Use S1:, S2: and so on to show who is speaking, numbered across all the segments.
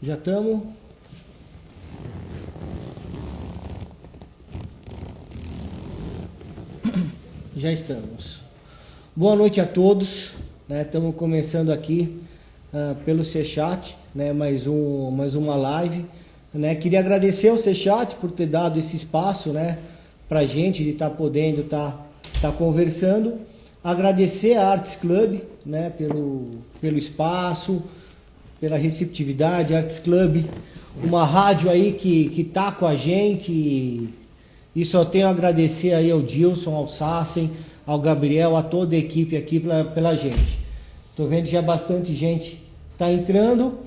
S1: Já estamos. Já estamos. Boa noite a todos. Estamos começando aqui pelo C-Chat, mais uma live. Queria agradecer ao C-Chat por ter dado esse espaço, para a gente de estar podendo estar conversando. Agradecer a Arts Club, pelo espaço, pela receptividade. Arts Club, uma rádio aí que está com a gente, e só tenho a agradecer aí ao Dilson, ao Sassen, ao Gabriel, a toda a equipe aqui pela gente. Estou vendo que já bastante gente está entrando.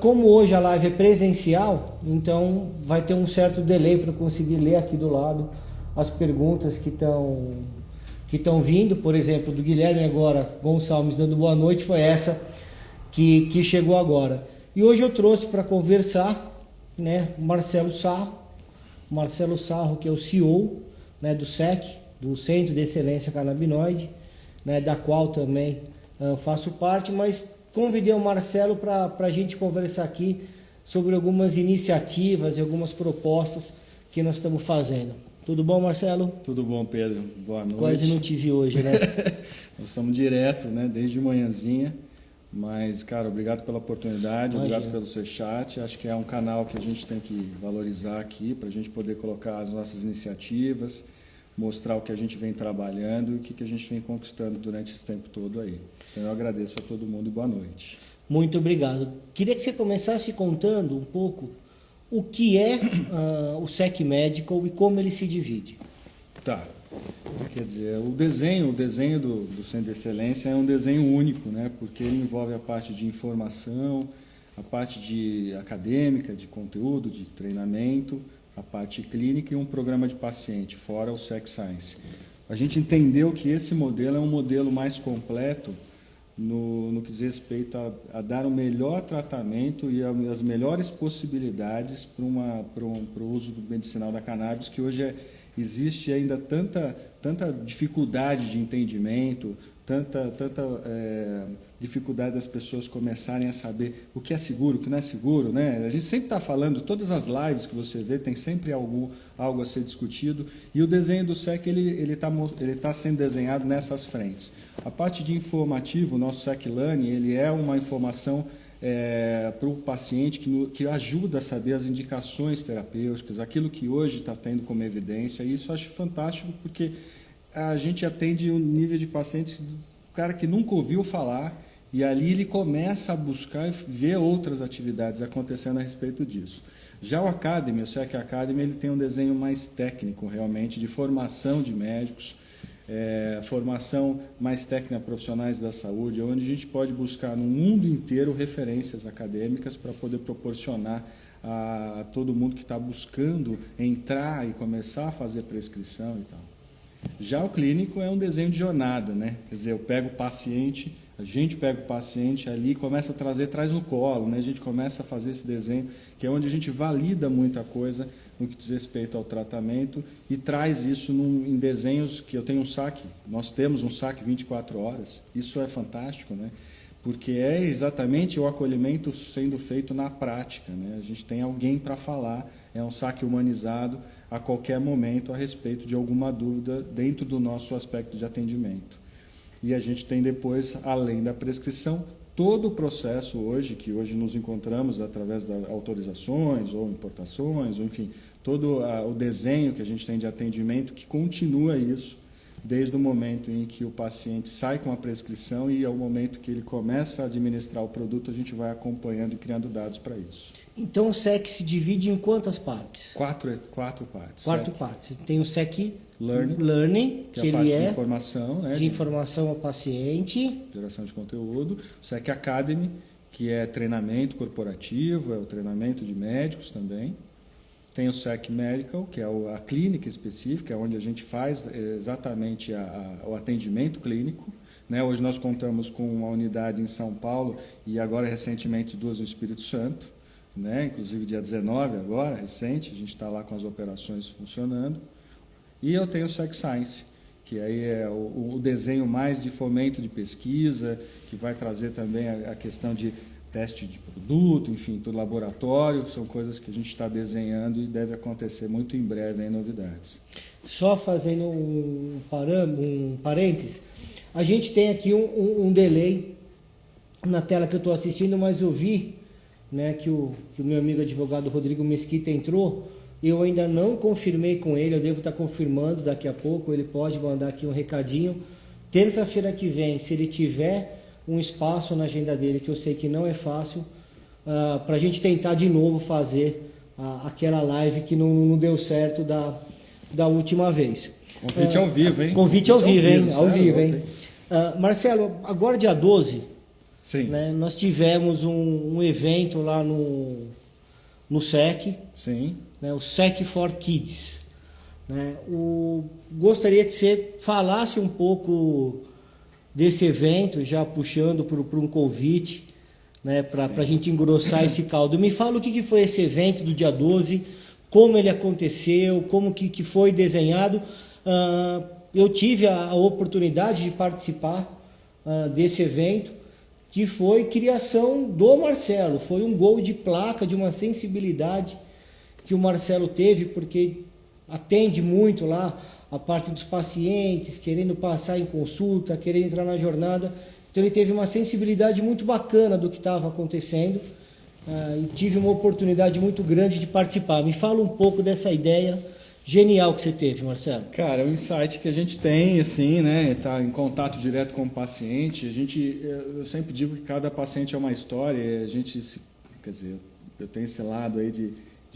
S1: Como hoje a live é presencial, então vai ter um certo delay para eu conseguir ler aqui do lado as perguntas que estão vindo. Por exemplo, do Guilherme agora, Gonçalves dando boa noite, foi essa que chegou agora. E hoje eu trouxe para conversar, o Marcelo Sarro, que é o CEO, do SEC, do Centro de Excelência Canabinoide, da qual também faço parte, mas convidei o Marcelo para a gente conversar aqui sobre algumas iniciativas e algumas propostas que nós estamos fazendo. Tudo bom, Marcelo?
S2: Tudo bom, Pedro. Boa noite.
S1: Quase não te vi hoje,
S2: Nós estamos direto, desde manhãzinha. Mas, cara, obrigado pela oportunidade,
S1: Imagina.
S2: Obrigado pelo seu chat. Acho que é um canal que a gente tem que valorizar aqui para a gente poder colocar as nossas iniciativas, mostrar o que a gente vem trabalhando e o que a gente vem conquistando durante esse tempo todo aí. Então, eu agradeço a todo mundo e boa noite.
S1: Muito obrigado. Queria que você começasse contando um pouco o que é o SEC Medical e como ele se divide.
S2: Tá. Quer dizer, o desenho do Centro de Excelência é um desenho único, porque ele envolve a parte de informação, a parte de acadêmica, de conteúdo, de treinamento, a parte clínica e um programa de paciente, fora o SEC Science. A gente entendeu que esse modelo é um modelo mais completo no que diz respeito a dar o melhor tratamento e as melhores possibilidades para o uso do medicinal da cannabis, que hoje existe ainda tanta dificuldade de entendimento, tanta dificuldade das pessoas começarem a saber o que é seguro, o que não é seguro, A gente sempre está falando, todas as lives que você vê, tem sempre algo a ser discutido, e o desenho do SEC ele tá sendo desenhado nessas frentes. A parte de informativo, o nosso SEC Learning, ele é uma informação para o paciente que ajuda a saber as indicações terapêuticas, aquilo que hoje está tendo como evidência, e isso eu acho fantástico porque a gente atende um nível de pacientes, o cara que nunca ouviu falar, e ali ele começa a buscar e ver outras atividades acontecendo a respeito disso. Já o Academy, o SEC Academy, ele tem um desenho mais técnico realmente, de formação de médicos, formação mais técnica profissionais da saúde, onde a gente pode buscar no mundo inteiro referências acadêmicas para poder proporcionar a todo mundo que está buscando entrar e começar a fazer prescrição e tal. Já o clínico é um desenho de jornada, Quer dizer, eu pego o paciente, a gente pega o paciente ali e começa a traz no colo, A gente começa a fazer esse desenho, que é onde a gente valida muita coisa no que diz respeito ao tratamento e traz isso em desenhos que eu tenho um saque. Nós temos um saque 24 horas, isso é fantástico, Porque é exatamente o acolhimento sendo feito na prática, A gente tem alguém para falar, é um saque humanizado a qualquer momento a respeito de alguma dúvida dentro do nosso aspecto de atendimento. E a gente tem depois, além da prescrição, todo o processo hoje, que hoje nos encontramos através das autorizações ou importações, ou enfim, todo o desenho que a gente tem de atendimento que continua isso, desde o momento em que o paciente sai com a prescrição e ao momento que ele começa a administrar o produto, a gente vai acompanhando e criando dados para isso.
S1: Então o SEC se divide em quantas partes?
S2: Quatro partes.
S1: Quatro partes. Tem o SEC
S2: Learning,
S1: que
S2: é a
S1: ele
S2: parte de informação,
S1: de informação ao paciente.
S2: Geração de conteúdo. O SEC Academy, que é treinamento corporativo, é o treinamento de médicos também. Tem o SEC Medical, que é a clínica específica, onde a gente faz exatamente o atendimento clínico. Hoje nós contamos com uma unidade em São Paulo e agora recentemente 2 no Espírito Santo. Inclusive dia 19 agora, recente, a gente está lá com as operações funcionando. E eu tenho o SEC Science, que aí é o desenho mais de fomento de pesquisa, que vai trazer também a questão de teste de produto, enfim, todo laboratório, são coisas que a gente está desenhando e deve acontecer muito em breve, novidades.
S1: Só fazendo um parênteses, a gente tem aqui um delay na tela que eu estou assistindo, mas eu vi, né, que o meu amigo advogado Rodrigo Mesquita entrou. Eu ainda não confirmei com ele, eu devo estar confirmando daqui a pouco, ele pode mandar aqui um recadinho. Terça-feira que vem, se ele tiver um espaço na agenda dele, que eu sei que não é fácil, para a gente tentar de novo fazer aquela live que não deu certo da última vez.
S2: Convite ao vivo, hein?
S1: Convite ao vivo, hein? Ao vivo, hein? Marcelo, agora dia 12,
S2: sim,
S1: né, nós tivemos um evento lá no SEC,
S2: sim,
S1: né, o SEC for Kids. Né? Gostaria que você falasse um pouco desse evento, já puxando para um convite, né, para a gente engrossar esse caldo. Me fala o que foi esse evento do dia 12, como ele aconteceu, como que foi desenhado. Eu tive a oportunidade de participar desse evento, que foi criação do Marcelo. Foi um gol de placa, de uma sensibilidade que o Marcelo teve, porque atende muito lá a parte dos pacientes, querendo passar em consulta, querendo entrar na jornada. Então ele teve uma sensibilidade muito bacana do que estava acontecendo e tive uma oportunidade muito grande de participar. Me fala um pouco dessa ideia genial que você teve, Marcelo.
S2: Cara, é um insight que a gente tem, assim, né? Tá em contato direto com o paciente. Eu sempre digo que cada paciente é uma história. E a gente, quer dizer, eu tenho esse lado aí de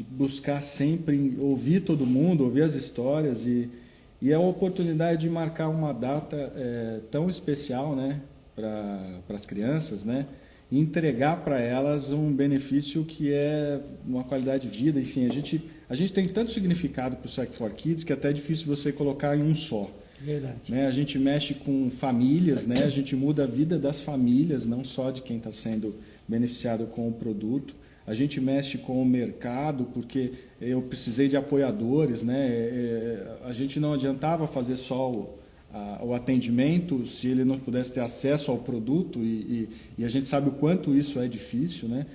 S2: buscar sempre ouvir todo mundo, ouvir as histórias e a oportunidade de marcar uma data tão especial, né, para as crianças, né, e entregar para elas um benefício que é uma qualidade de vida. Enfim, a gente tem tanto significado para o SEC for Kids que até é difícil você colocar em um só.
S1: Verdade.
S2: Né? A gente mexe com famílias, né? A gente muda a vida das famílias, não só de quem está sendo beneficiado com o produto. A gente mexe com o mercado, porque eu precisei de apoiadores, né? A gente não adiantava fazer só o atendimento se ele não pudesse ter acesso ao produto e a gente sabe o quanto isso é difícil, né?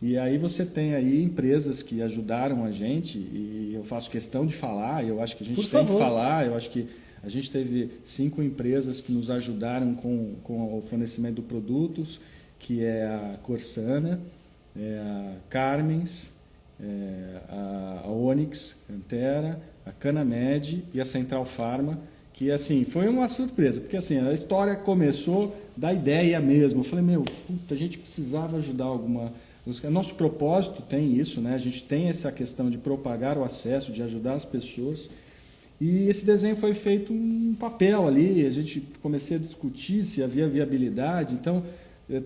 S2: E aí você tem aí empresas que ajudaram a gente e eu faço questão de falar, eu acho que a gente tem que falar, eu acho que a gente teve 5 empresas que nos ajudaram com o fornecimento de produtos, que é a Corsana, a Carmens, a Onyx, Cantera, a Canamed e a Central Pharma, que assim, foi uma surpresa, porque assim, a história começou da ideia mesmo. Eu falei, a gente precisava ajudar alguma... Nosso propósito tem isso, né? A gente tem essa questão de propagar o acesso, de ajudar as pessoas. E esse desenho foi feito um papel ali, a gente comecei a discutir se havia viabilidade, então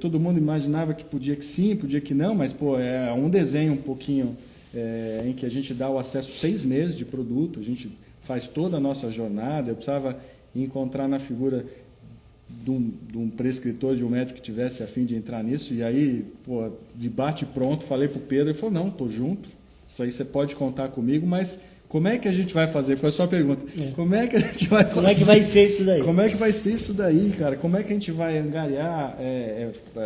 S2: todo mundo imaginava que podia que sim, podia que não, mas é um desenho um pouquinho em que a gente dá o acesso 6 meses de produto, a gente faz toda a nossa jornada. Eu precisava encontrar na figura de um prescritor, de um médico que tivesse a fim de entrar nisso, e aí, de bate pronto, falei para o Pedro, ele falou, não, estou junto, isso aí você pode contar comigo, mas como é que a gente vai fazer? Foi a sua pergunta. Como é que a gente vai fazer?
S1: Como é que vai ser isso daí?
S2: Como é que vai ser isso daí, cara? Como é que a gente vai angariar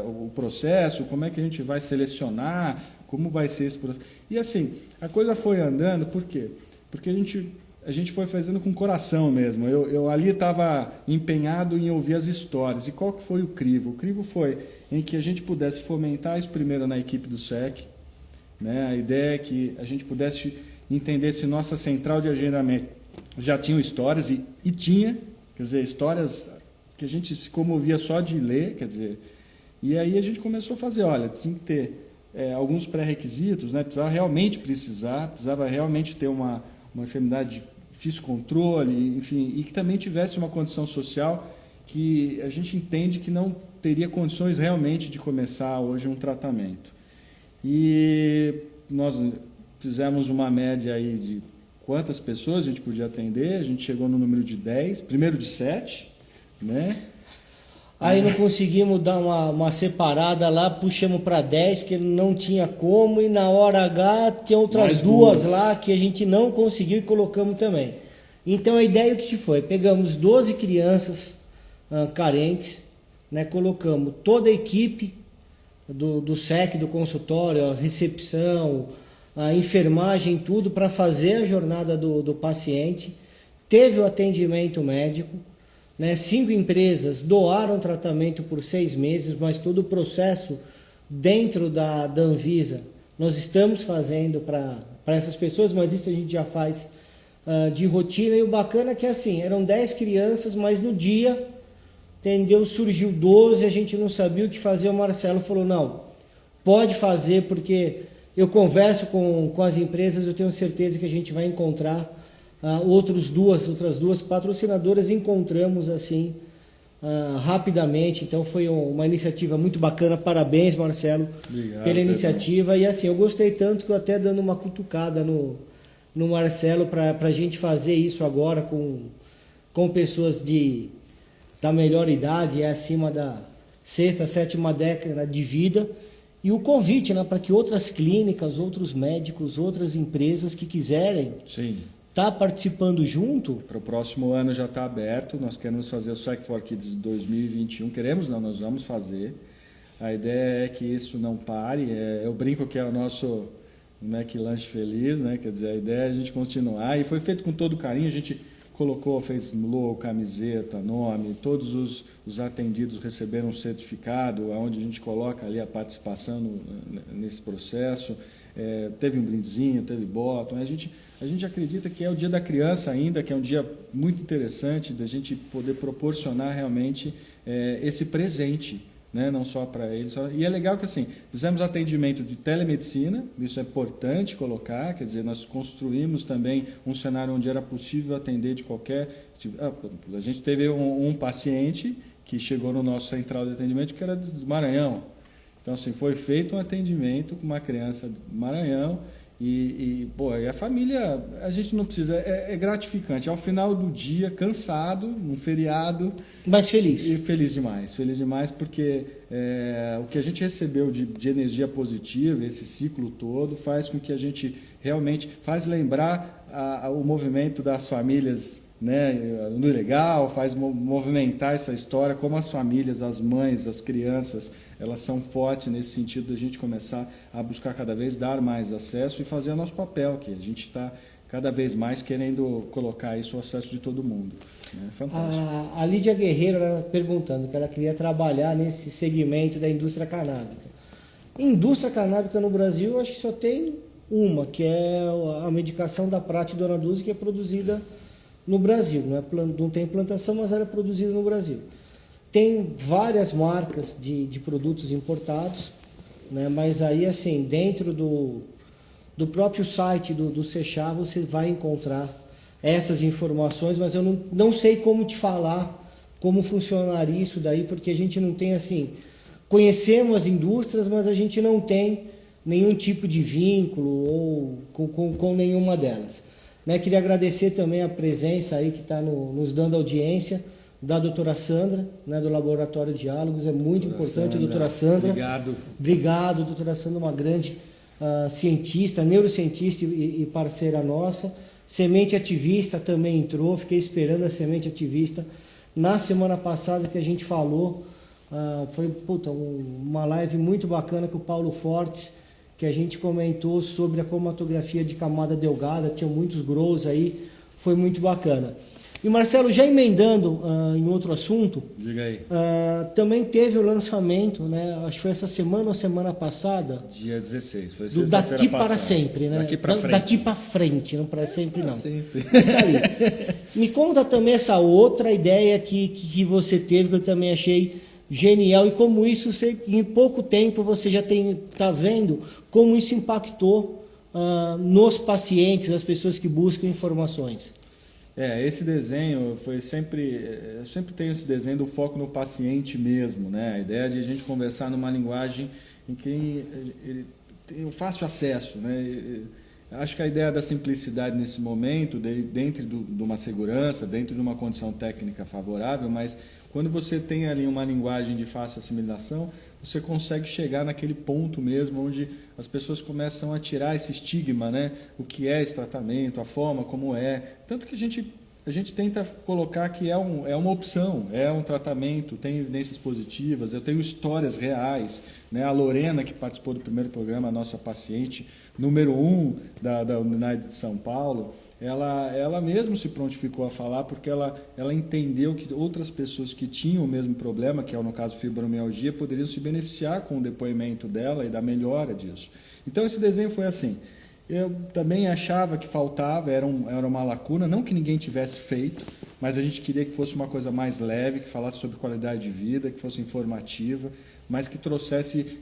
S2: o processo? Como é que a gente vai selecionar? Como vai ser esse processo? E assim, a coisa foi andando, por quê? Porque a gente foi fazendo com coração mesmo. Eu ali estava empenhado em ouvir as histórias. E qual que foi o crivo? O crivo foi em que a gente pudesse fomentar isso primeiro na equipe do SEC. Né? A ideia é que a gente pudesse entender se nossa central de agendamento já tinha histórias, e tinha, quer dizer, histórias que a gente se comovia só de ler, quer dizer, e aí a gente começou a fazer, olha, tinha que ter alguns pré-requisitos, né? Precisava realmente ter uma enfermidade de difícil controle, enfim, e que também tivesse uma condição social que a gente entende que não teria condições realmente de começar hoje um tratamento. E nós fizemos uma média aí de quantas pessoas a gente podia atender, a gente chegou no número de 10, primeiro de 7, né?
S1: Aí não conseguimos dar uma separada lá, puxamos para 10, porque não tinha como, e na hora H tinha outras
S2: Mais
S1: duas
S2: duas
S1: lá que a gente não conseguiu e colocamos também. Então a ideia o que foi? Pegamos 12 crianças carentes, né? Colocamos toda a equipe do SEC, do consultório, a recepção, a enfermagem, tudo para fazer a jornada do paciente. Teve o atendimento médico, né? 5 empresas doaram tratamento por 6 meses, mas todo o processo dentro da Anvisa nós estamos fazendo para essas pessoas, mas isso a gente já faz de rotina. E o bacana é que assim, eram 10 crianças, mas no dia, entendeu, surgiu 12, a gente não sabia o que fazer. O Marcelo falou, não, pode fazer, porque eu converso com as empresas, eu tenho certeza que a gente vai encontrar outras duas patrocinadoras. Encontramos assim rapidamente. Então foi uma iniciativa muito bacana. Parabéns, Marcelo.
S2: Obrigado,
S1: pela iniciativa. E assim, eu gostei tanto que eu até dando uma cutucada no Marcelo para a gente fazer isso agora com pessoas da melhor idade, acima da 6ª, 7ª década de vida. E o convite, né, para que outras clínicas, outros médicos, outras empresas que quiserem estar participando junto.
S2: Para o próximo ano já está aberto. Nós queremos fazer o SEC for Kids 2021. Queremos não, nós vamos fazer. A ideia é que isso não pare. Eu brinco que é o nosso McLanche Feliz, né? Quer dizer, a ideia é a gente continuar. E foi feito com todo carinho. A gente fez logo, camiseta, nome. Todos os atendidos receberam um certificado, onde a gente coloca ali a participação nesse processo. Teve um brindezinho, teve bottom. A gente acredita que é o Dia da Criança ainda, que é um dia muito interessante da gente poder proporcionar realmente esse presente, né? Não só para eles. E é legal que assim, fizemos atendimento de telemedicina, isso é importante colocar, quer dizer, nós construímos também um cenário onde era possível atender de qualquer... A gente teve um paciente que chegou no nosso central de atendimento que era do Maranhão. Então, assim, foi feito um atendimento com uma criança do Maranhão e a família, a gente não precisa, é gratificante. Ao final do dia, cansado, num feriado...
S1: Mas feliz.
S2: E feliz demais porque o que a gente recebeu de energia positiva, esse ciclo todo, faz com que a gente realmente faz lembrar o movimento das famílias, né, no legal, faz movimentar essa história, como as famílias, as mães, as crianças, elas são fortes nesse sentido de a gente começar a buscar cada vez dar mais acesso e fazer o nosso papel, que a gente está cada vez mais querendo colocar isso ao acesso de todo mundo. É fantástico.
S1: A Lídia Guerreiro perguntando que ela queria trabalhar nesse segmento da indústria canábica. Indústria canábica no Brasil, eu acho que só tem uma, que é a medicação da Prate Dona Dulce, que é produzida no Brasil. Não tem plantação, mas ela é produzida no Brasil. Tem várias marcas de produtos importados, né? Mas aí, assim, dentro do próprio site do Sechá, você vai encontrar essas informações, mas eu não sei como te falar como funcionaria isso daí, porque a gente não tem, assim, conhecemos as indústrias, mas a gente não tem nenhum tipo de vínculo ou com nenhuma delas. Né? Queria agradecer também a presença aí que está nos dando audiência da doutora Sandra, né, do Laboratório Diálogos. É muito importante, doutora Sandra. Obrigado, doutora Sandra, uma grande cientista, neurocientista e parceira nossa. Semente Ativista também entrou, fiquei esperando a Semente Ativista. Na semana passada que a gente falou, foi uma live muito bacana com o Paulo Fortes, que a gente comentou sobre a cromatografia de camada delgada, tinha muitos grows aí, foi muito bacana. E Marcelo, já emendando em outro assunto,
S2: diga aí.
S1: Também teve o lançamento, né? Acho que foi essa semana ou semana passada.
S2: Dia 16, foi
S1: do Daqui para Sempre, né? Daqui para frente, não para sempre não.
S2: Sempre.
S1: Está ali. Me conta também essa outra ideia que você teve, que eu também achei genial, e como isso, em pouco tempo, você já está vendo como isso impactou nos pacientes, nas pessoas que buscam informações.
S2: Esse desenho foi sempre... Eu sempre tenho esse desenho do foco no paciente mesmo, né? A ideia de a gente conversar numa linguagem em que ele tem um fácil acesso, né? Acho que a ideia da simplicidade nesse momento, dentro de uma segurança, dentro de uma condição técnica favorável, mas quando você tem ali uma linguagem de fácil assimilação, você consegue chegar naquele ponto mesmo onde as pessoas começam a tirar esse estigma, né? O que é esse tratamento, a forma como é. Tanto que a gente a gente tenta colocar que é uma opção, é um tratamento, tem evidências positivas, eu tenho histórias reais, né? A Lorena, que participou do primeiro programa, a nossa paciente número 1 da Unidade de São Paulo, ela mesmo se prontificou a falar porque ela entendeu que outras pessoas que tinham o mesmo problema, que é no caso fibromialgia, poderiam se beneficiar com o depoimento dela e da melhora disso. Então esse desenho foi assim. Eu também achava que faltava, era uma lacuna, não que ninguém tivesse feito, mas a gente queria que fosse uma coisa mais leve, que falasse sobre qualidade de vida, que fosse informativa, mas que trouxesse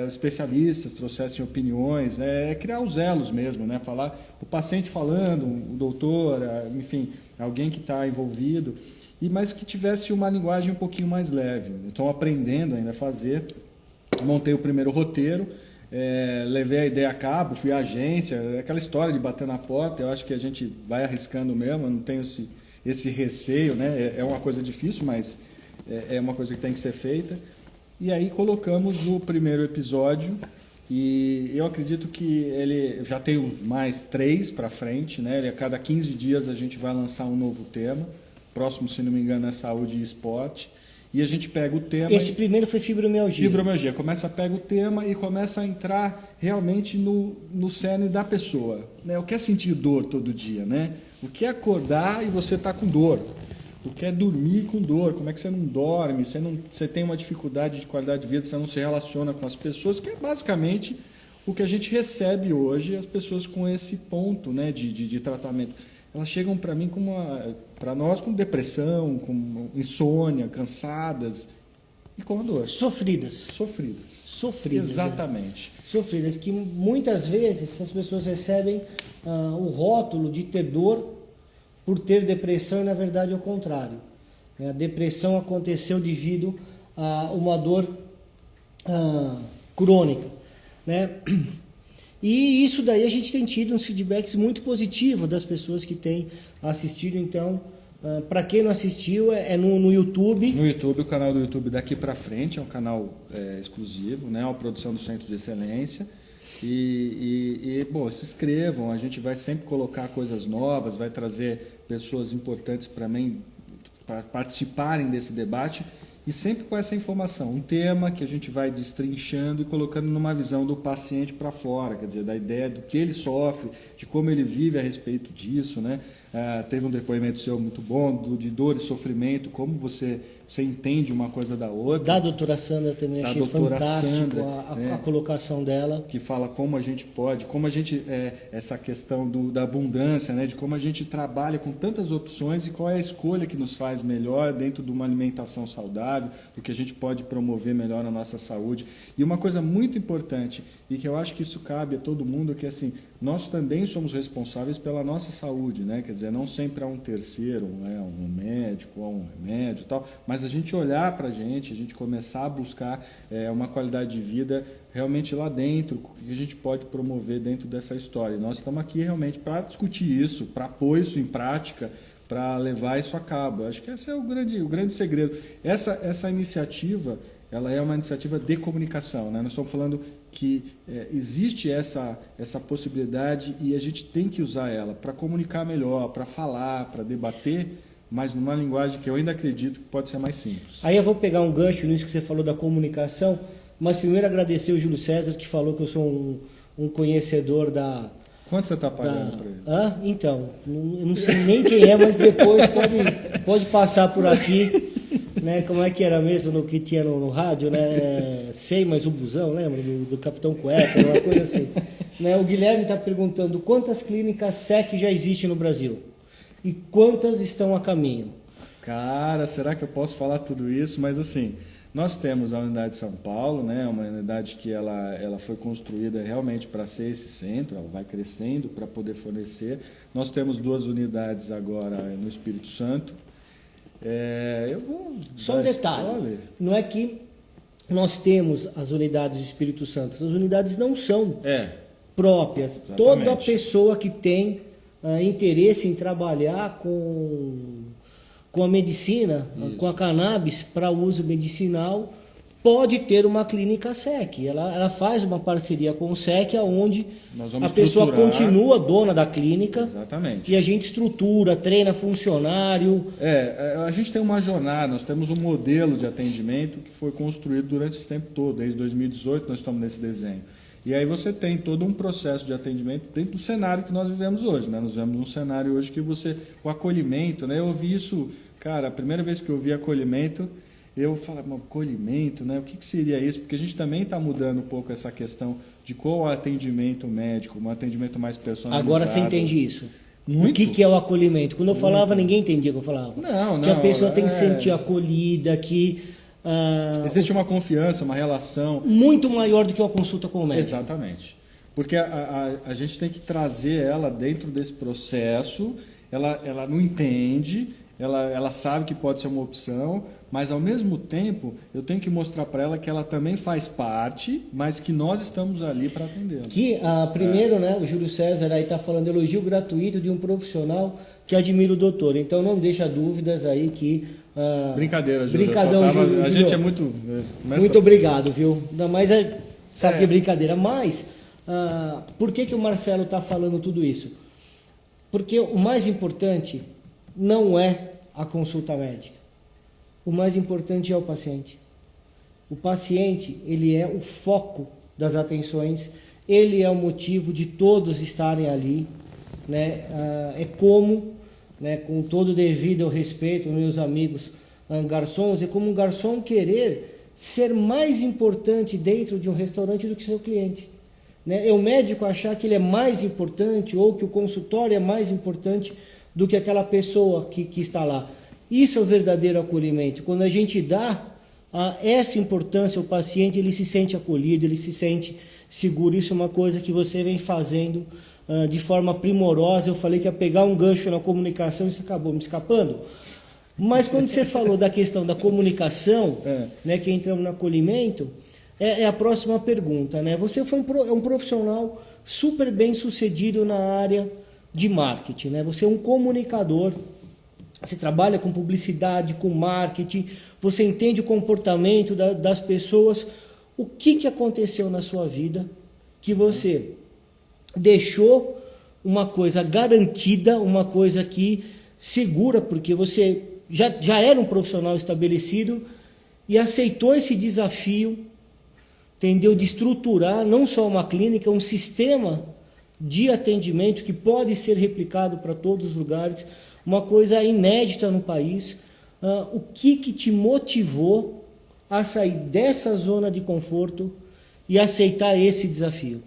S2: especialistas, trouxessem opiniões, criar os elos mesmo, né? Falar o paciente falando, o doutor, enfim, alguém que está envolvido, mas que tivesse uma linguagem um pouquinho mais leve. Estou aprendendo ainda a fazer, montei o primeiro roteiro, levei a ideia a cabo, fui à agência, aquela história de bater na porta, eu acho que a gente vai arriscando mesmo, eu não tenho esse receio, né? É uma coisa difícil, mas é uma coisa que tem que ser feita. E aí colocamos o primeiro episódio e eu acredito que ele já tem mais 3 para frente, né? A cada 15 dias a gente vai lançar um novo tema, próximo, se não me engano, é saúde e esporte. E a gente pega o tema...
S1: Esse primeiro foi fibromialgia.
S2: Fibromialgia. Pega o tema e começa a entrar realmente no cerne da pessoa. Né? O que é sentir dor todo dia? Né? O que é acordar e você está com dor? O que é dormir com dor? Como é que você não dorme? Você tem uma dificuldade de qualidade de vida, você não se relaciona com as pessoas, que é basicamente o que a gente recebe hoje, as pessoas com esse ponto, né, de tratamento. Elas chegam para mim para nós com depressão, com insônia, cansadas e com a dor.
S1: Sofridas.
S2: Exatamente.
S1: Sofridas, que muitas vezes as pessoas recebem o rótulo de ter dor por ter depressão e na verdade é o contrário. A depressão aconteceu devido a uma dor crônica, né? E isso daí a gente tem tido uns feedbacks muito positivos das pessoas que têm assistido. Então, para quem não assistiu, é no YouTube.
S2: No YouTube, o canal do YouTube daqui para frente é um canal exclusivo, né? Uma produção do Centro de Excelência. Bom, se inscrevam, a gente vai sempre colocar coisas novas, vai trazer pessoas importantes para mim, para participarem desse debate. E sempre com essa informação, um tema que a gente vai destrinchando e colocando numa visão do paciente para fora, quer dizer, da ideia do que ele sofre, de como ele vive a respeito disso, né? Teve um depoimento seu muito bom, de dor e sofrimento, como você entende uma coisa da outra.
S1: Da doutora Sandra também, achei fantástico a colocação dela.
S2: Que fala como a gente pode, essa questão da abundância, né? De como a gente trabalha com tantas opções e qual é a escolha que nos faz melhor dentro de uma alimentação saudável, do que a gente pode promover melhor na nossa saúde. E uma coisa muito importante, e que eu acho que isso cabe a todo mundo, que assim, nós também somos responsáveis pela nossa saúde, né? Quer dizer, não sempre há um terceiro, né? Um médico, há um remédio e tal, mas a gente olhar para a gente começar a buscar uma qualidade de vida realmente lá dentro, o que a gente pode promover dentro dessa história. E nós estamos aqui realmente para discutir isso, para pôr isso em prática, para levar isso a cabo. Acho que esse é o grande segredo. Essa iniciativa, ela é uma iniciativa de comunicação, né? Nós estamos falando que existe essa possibilidade e a gente tem que usar ela para comunicar melhor, para falar, para debater, mas numa linguagem que eu ainda acredito que pode ser mais simples.
S1: Aí eu vou pegar um gancho nisso que você falou da comunicação, mas primeiro agradecer o Júlio César, que falou que eu sou um conhecedor da...
S2: Quanto você está pagando para ele?
S1: Então, eu não sei nem quem é, mas depois pode passar por aqui, né? Como é que era mesmo no que tinha no rádio, né? Sei, mas o busão, lembra? Do Capitão Cueca, uma coisa assim. Né? O Guilherme está perguntando quantas clínicas SEC já existem no Brasil e quantas estão a caminho.
S2: Cara, será que eu posso falar tudo isso? Mas assim, nós temos a unidade de São Paulo, né? Uma unidade que ela foi construída realmente para ser esse centro, ela vai crescendo para poder fornecer. Nós temos 2 unidades agora no Espírito Santo. Eu vou
S1: só um detalhe, não é que nós temos as unidades do Espírito Santo, as unidades não são próprias. Exatamente. Toda pessoa que tem interesse em trabalhar com a medicina, isso, com a cannabis para uso medicinal, pode ter uma clínica SEC. Ela faz uma parceria com o SEC, onde a pessoa continua dona da clínica.
S2: Exatamente.
S1: E a gente estrutura, treina funcionário.
S2: A gente tem uma jornada, nós temos um modelo de atendimento que foi construído durante esse tempo todo. Desde 2018 nós estamos nesse desenho. E aí você tem todo um processo de atendimento dentro do cenário que nós vivemos hoje, né? Nós vivemos num cenário hoje que o acolhimento, né? Eu ouvi isso, cara, a primeira vez que eu ouvi acolhimento, eu falava, acolhimento, né? O que seria isso? Porque a gente também está mudando um pouco essa questão de qual o atendimento médico, um atendimento mais personalizado.
S1: Agora você entende isso.
S2: Muito.
S1: O que é o acolhimento? Quando eu falava, ninguém entendia o que eu falava.
S2: Não,
S1: que a pessoa tem que se sentir acolhida, que...
S2: existe uma confiança, uma relação...
S1: muito maior do que uma consulta com o médico.
S2: Exatamente. Porque a gente tem que trazer ela dentro desse processo, ela não entende, ela sabe que pode ser uma opção, mas ao mesmo tempo eu tenho que mostrar para ela que ela também faz parte, mas que nós estamos ali para atendê-la.
S1: Que, primeiro, né, o Júlio César aí está falando elogio gratuito de um profissional que admira o doutor. Então não deixa dúvidas aí que...
S2: brincadeira, Júlio.
S1: Brincadão, Júlio.
S2: A gente é muito...
S1: Muito obrigado, viu? Mas sabe que é brincadeira. Mas, por que o Marcelo está falando tudo isso? Porque o mais importante não é a consulta médica. O mais importante é o paciente. O paciente, ele é o foco das atenções, ele é o motivo de todos estarem ali, né? É como, né, com todo o devido respeito, meus amigos garçons, é como um garçom querer ser mais importante dentro de um restaurante do que seu cliente. Né? É o médico achar que ele é mais importante ou que o consultório é mais importante do que aquela pessoa que está lá. Isso é o verdadeiro acolhimento. Quando a gente dá essa importância ao paciente, ele se sente acolhido, ele se sente seguro. Isso é uma coisa que você vem fazendo de forma primorosa. Eu falei que ia pegar um gancho na comunicação e isso acabou me escapando. Mas quando você falou da questão da comunicação, né, que entramos no acolhimento, é a próxima pergunta. Né? Você foi um profissional super bem sucedido na área de marketing. Né? Você é um comunicador, você trabalha com publicidade, com marketing, você entende o comportamento das pessoas. O que aconteceu na sua vida que você deixou uma coisa garantida, uma coisa que segura, porque você já era um profissional estabelecido e aceitou esse desafio, entendeu? De estruturar não só uma clínica, um sistema de atendimento que pode ser replicado para todos os lugares, uma coisa inédita no país. O que te motivou a sair dessa zona de conforto e aceitar esse desafio?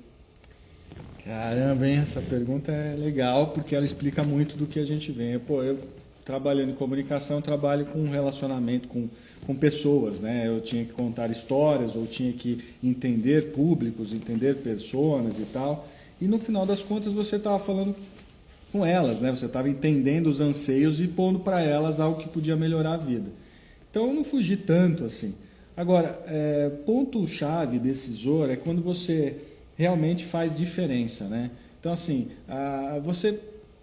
S2: Caramba, hein? Essa pergunta é legal porque ela explica muito do que a gente vê. Eu trabalhando em comunicação, trabalho com relacionamento com pessoas, né? Eu tinha que contar histórias, ou tinha que entender públicos, entender pessoas e tal. E no final das contas você estava falando com elas, né? Você estava entendendo os anseios e pondo para elas algo que podia melhorar a vida. Então eu não fugi tanto assim. Agora, ponto-chave decisor é quando você realmente faz diferença, né? Então assim,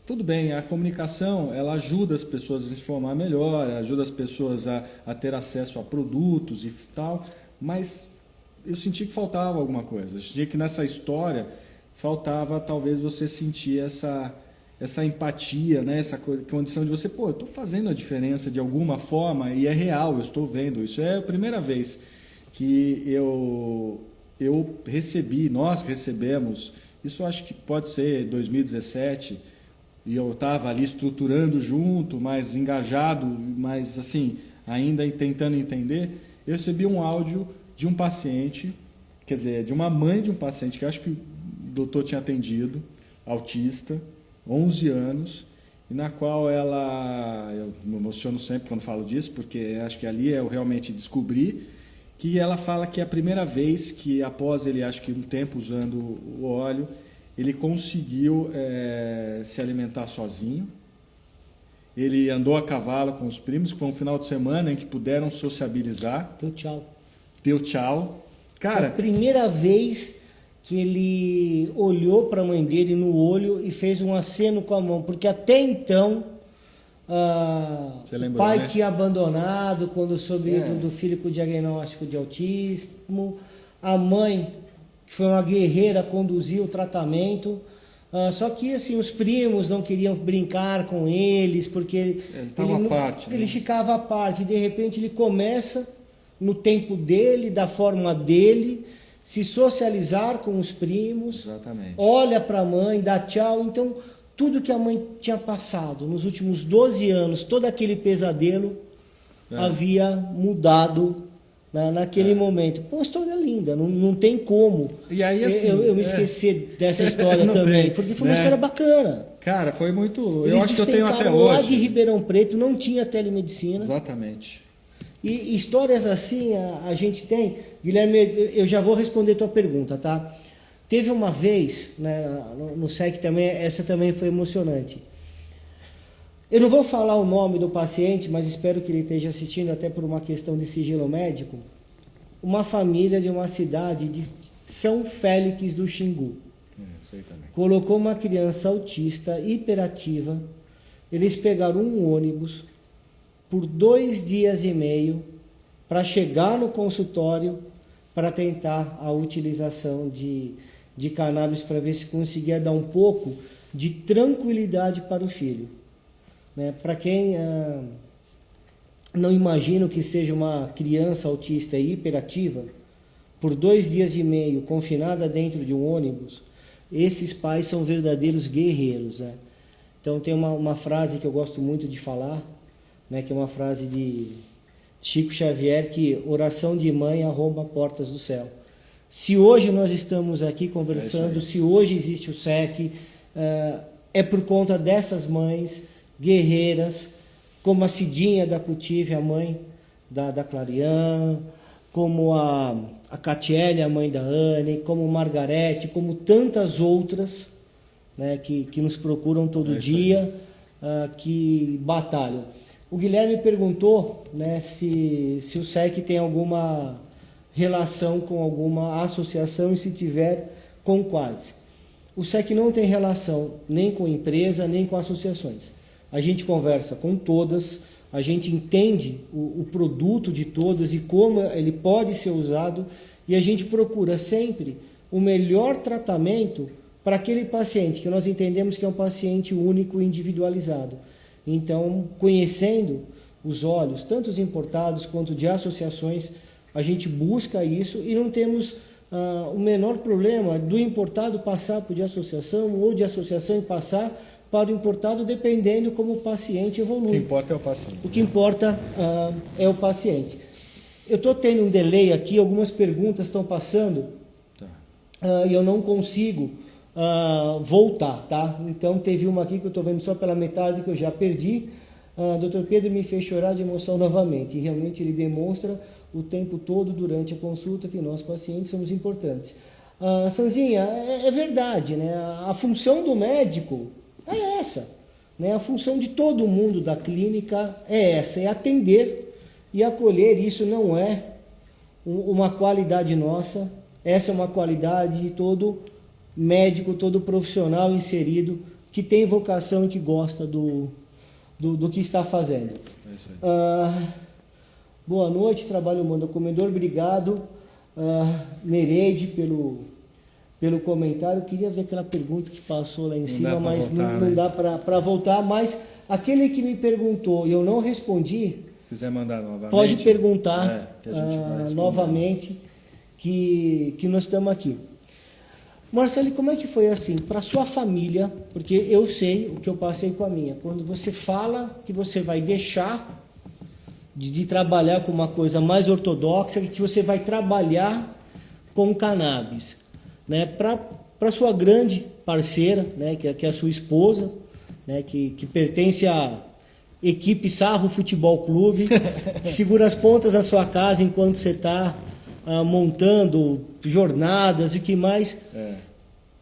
S2: tudo bem, a comunicação ela ajuda as pessoas a se informar melhor, ajuda as pessoas a ter acesso a produtos e tal, mas eu senti que faltava alguma coisa. Eu senti que nessa história faltava talvez você sentir essa empatia, né? Essa condição de você, eu estou fazendo a diferença de alguma forma e é real, eu estou vendo. Isso é a primeira vez que eu recebi, nós recebemos, isso acho que pode ser 2017, e eu estava ali estruturando junto, mais engajado, mas assim, ainda tentando entender, eu recebi um áudio de um paciente, quer dizer, de uma mãe de um paciente que acho que o doutor tinha atendido, autista, 11 anos, e na qual eu me emociono sempre quando falo disso, porque acho que ali eu realmente descobri que ela fala que é a primeira vez que, após ele, acho que um tempo usando o óleo, ele conseguiu se alimentar sozinho. Ele andou a cavalo com os primos, que foi um final de semana em que puderam sociabilizar. Deu tchau. Cara,
S1: foi a primeira vez que ele olhou para a mãe dele no olho e fez um aceno com a mão, porque até então
S2: Você
S1: o
S2: lembrou,
S1: pai
S2: né?
S1: tinha abandonado quando soube do filho com diagnóstico de autismo, a mãe, que foi uma guerreira, conduziu o tratamento. Só que assim, os primos não queriam brincar com eles, porque ele ficava à parte. De repente ele começa, no tempo dele, da forma dele, se socializar com os primos.
S2: Exatamente.
S1: Olha para a mãe, dá tchau. Então, tudo que a mãe tinha passado nos últimos 12 anos, todo aquele pesadelo, havia mudado naquele momento. Pô, uma história linda, não tem como
S2: e aí, assim,
S1: eu me esquecer dessa história também, porque foi uma história bacana.
S2: Cara, foi muito...
S1: Eles
S2: eu acho que eu tenho até hoje.
S1: lá de Ribeirão Preto, não tinha telemedicina.
S2: Exatamente.
S1: E histórias assim a gente tem. Guilherme, eu já vou responder tua pergunta, tá? Teve uma vez, né, no SEC também, essa também foi emocionante. Eu não vou falar o nome do paciente, mas espero que ele esteja assistindo, até por uma questão de sigilo médico. Uma família de uma cidade de São Félix do Xingu.
S2: Sei também.
S1: Colocou uma criança autista, hiperativa. Eles pegaram um ônibus por 2 dias e meio para chegar no consultório para tentar a utilização de cannabis, para ver se conseguia dar um pouco de tranquilidade para o filho. Né? Para quem não imagina que seja uma criança autista e hiperativa, por 2 dias e meio confinada dentro de um ônibus, esses pais são verdadeiros guerreiros. Né? Então tem uma frase que eu gosto muito de falar, né, que é uma frase de Chico Xavier, que oração de mãe arromba portas do céu. Se hoje nós estamos aqui conversando, se hoje existe o SEC, é por conta dessas mães guerreiras, como a Cidinha da Cutive, a mãe da Clarian, como a Catiele, a mãe da Anne, como Margarete, como tantas outras, né, que nos procuram todo dia, que batalham. O Guilherme perguntou, né, se o SEC tem alguma relação com alguma associação e se tiver, com quais. O SEC não tem relação nem com empresa, nem com associações. A gente conversa com todas, a gente entende o produto de todas e como ele pode ser usado, e a gente procura sempre o melhor tratamento para aquele paciente, que nós entendemos que é um paciente único e individualizado. Então, conhecendo os olhos, tanto os importados quanto de associações, a gente busca isso e não temos o menor problema do importado passar por de associação ou de associação e passar para o importado, dependendo como o paciente evolui.
S2: O que importa é o paciente.
S1: O que importa é o paciente. Eu estou tendo um delay aqui, algumas perguntas estão passando e eu não consigo voltar, tá? Então teve uma aqui que eu estou vendo só pela metade que eu já perdi. Dr. Pedro me fez chorar de emoção novamente, e realmente ele demonstra o tempo todo durante a consulta que nós pacientes somos importantes. Sanzinha, é verdade, né? A função do médico é essa, né? A função de todo mundo da clínica é essa, é atender e acolher. Isso não é uma qualidade nossa, essa é uma qualidade de todo médico, todo profissional inserido que tem vocação e que gosta do que está fazendo.
S2: É isso aí.
S1: Boa noite, trabalho humano comedor, obrigado Nereide pelo comentário. Eu queria ver aquela pergunta que passou lá em cima, mas não dá para voltar. Mas aquele que me perguntou e eu não respondi,
S2: se quiser mandar novamente,
S1: pode perguntar
S2: que a gente vai
S1: novamente, que nós estamos aqui. Marcelo, como é que foi assim, para sua família, porque eu sei o que eu passei com a minha, quando você fala que você vai deixar de trabalhar com uma coisa mais ortodoxa, que você vai trabalhar com cannabis, né? Para sua grande parceira, né? que é a sua esposa, né? que pertence à equipe Sarro Futebol Clube, que segura as pontas da sua casa enquanto você está montando jornadas e o que mais.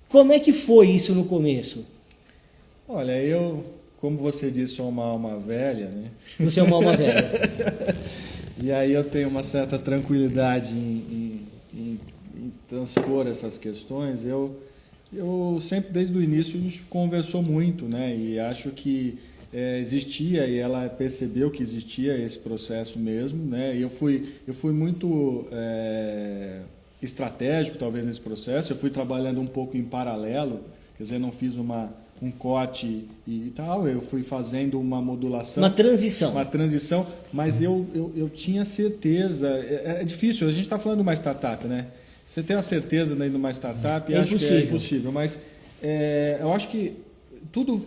S1: Como é que foi isso no começo?
S2: Olha, eu, como você disse, sou uma alma velha, né?
S1: Você é uma alma velha.
S2: E aí eu tenho uma certa tranquilidade em transpor essas questões. Eu sempre, desde o início, a gente conversou muito, né? E acho que existia e ela percebeu que existia esse processo mesmo, né? E eu fui muito estratégico talvez nesse processo. Eu fui trabalhando um pouco em paralelo, quer dizer, não fiz um corte e tal, eu fui fazendo uma modulação.
S1: Uma transição,
S2: mas eu tinha certeza. É difícil, a gente está falando de uma startup, né? Você tem a certeza de uma startup, acho que é impossível, mas eu acho que tudo.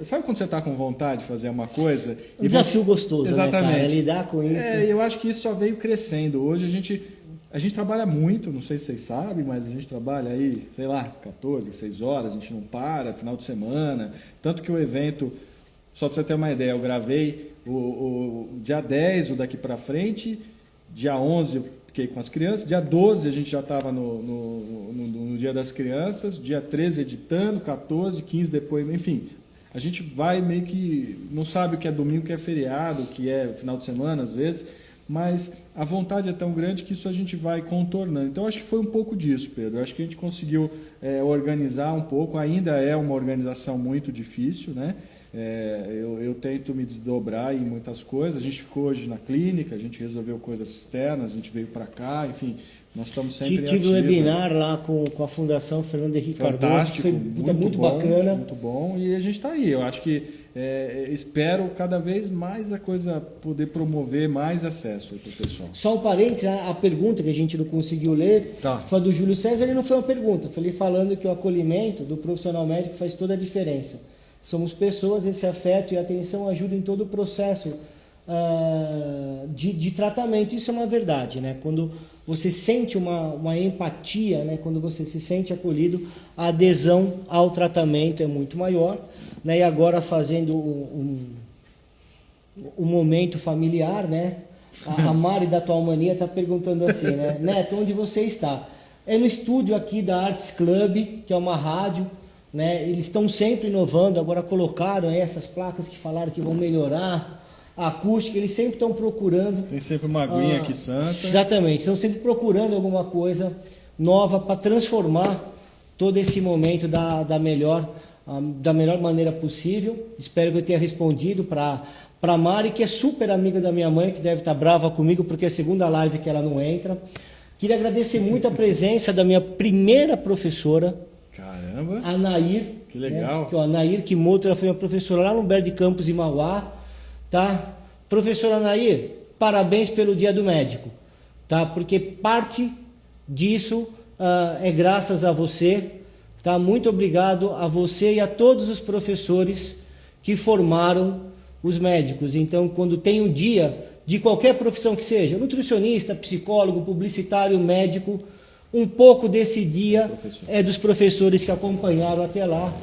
S2: Sabe quando você está com vontade de fazer uma coisa?
S1: Um desafio gostoso,
S2: exatamente,
S1: né, cara? Lidar com isso.
S2: Eu acho que isso só veio crescendo. Hoje a gente trabalha muito, não sei se vocês sabem, mas a gente trabalha aí, sei lá, 14, 6 horas, a gente não para, final de semana. Tanto que o evento, só para você ter uma ideia, eu gravei o dia 10, o daqui para frente, dia 11 eu fiquei com as crianças, dia 12 a gente já estava no Dia das Crianças, dia 13 editando, 14, 15 depois, enfim. A gente vai meio que, não sabe o que é domingo, o que é feriado, o que é final de semana às vezes, mas a vontade é tão grande que isso a gente vai contornando. Então, acho que foi um pouco disso, Pedro. Acho que a gente conseguiu organizar um pouco. Ainda é uma organização muito difícil, né? Eu tento me desdobrar em muitas coisas. A gente ficou hoje na clínica, a gente resolveu coisas externas, a gente veio para cá, enfim, nós estamos sempre ativos.
S1: Tive um webinar lá com a Fundação Fernando Henrique Cardoso, que foi muito bacana.
S2: Muito bom, e a gente está aí. Eu acho que espero cada vez mais a coisa poder promover mais acesso para o pessoal.
S1: Só um parênteses, a pergunta que a gente não conseguiu ler foi do Júlio César, ele não foi uma pergunta, foi ele falando que o acolhimento do profissional médico faz toda a diferença. Somos pessoas, esse afeto e atenção ajudam em todo o processo de tratamento. Isso é uma verdade, né? Quando você sente uma empatia, né? Quando você se sente acolhido, a adesão ao tratamento é muito maior, né? E agora fazendo um momento familiar, né? A Mari da Atual Mania está perguntando assim, né? Neto, onde você está? É no estúdio aqui da Arts Club, que é uma rádio, né? Eles estão sempre inovando, agora colocaram essas placas que falaram que vão melhorar a acústica, eles sempre estão procurando.
S2: Tem sempre uma aguinha aqui santa.
S1: Exatamente, estão sempre procurando alguma coisa nova para transformar todo esse momento da melhor maneira possível. Espero que eu tenha respondido para a Mari, que é super amiga da minha mãe, que deve estar brava comigo porque é a segunda live que ela não entra. Queria agradecer muito a presença da minha primeira professora.
S2: Caramba!
S1: A Nair.
S2: Que legal!
S1: Né? A Nair Kimoto, ela foi minha professora lá no Humberto de Campos, em Mauá. Tá? Professora Nair, parabéns pelo Dia do Médico. Tá? Porque parte disso é graças a você. Tá? Muito obrigado a você e a todos os professores que formaram os médicos. Então, quando tem um dia de qualquer profissão que seja, nutricionista, psicólogo, publicitário, médico, um pouco desse dia é dos professores que acompanharam até lá.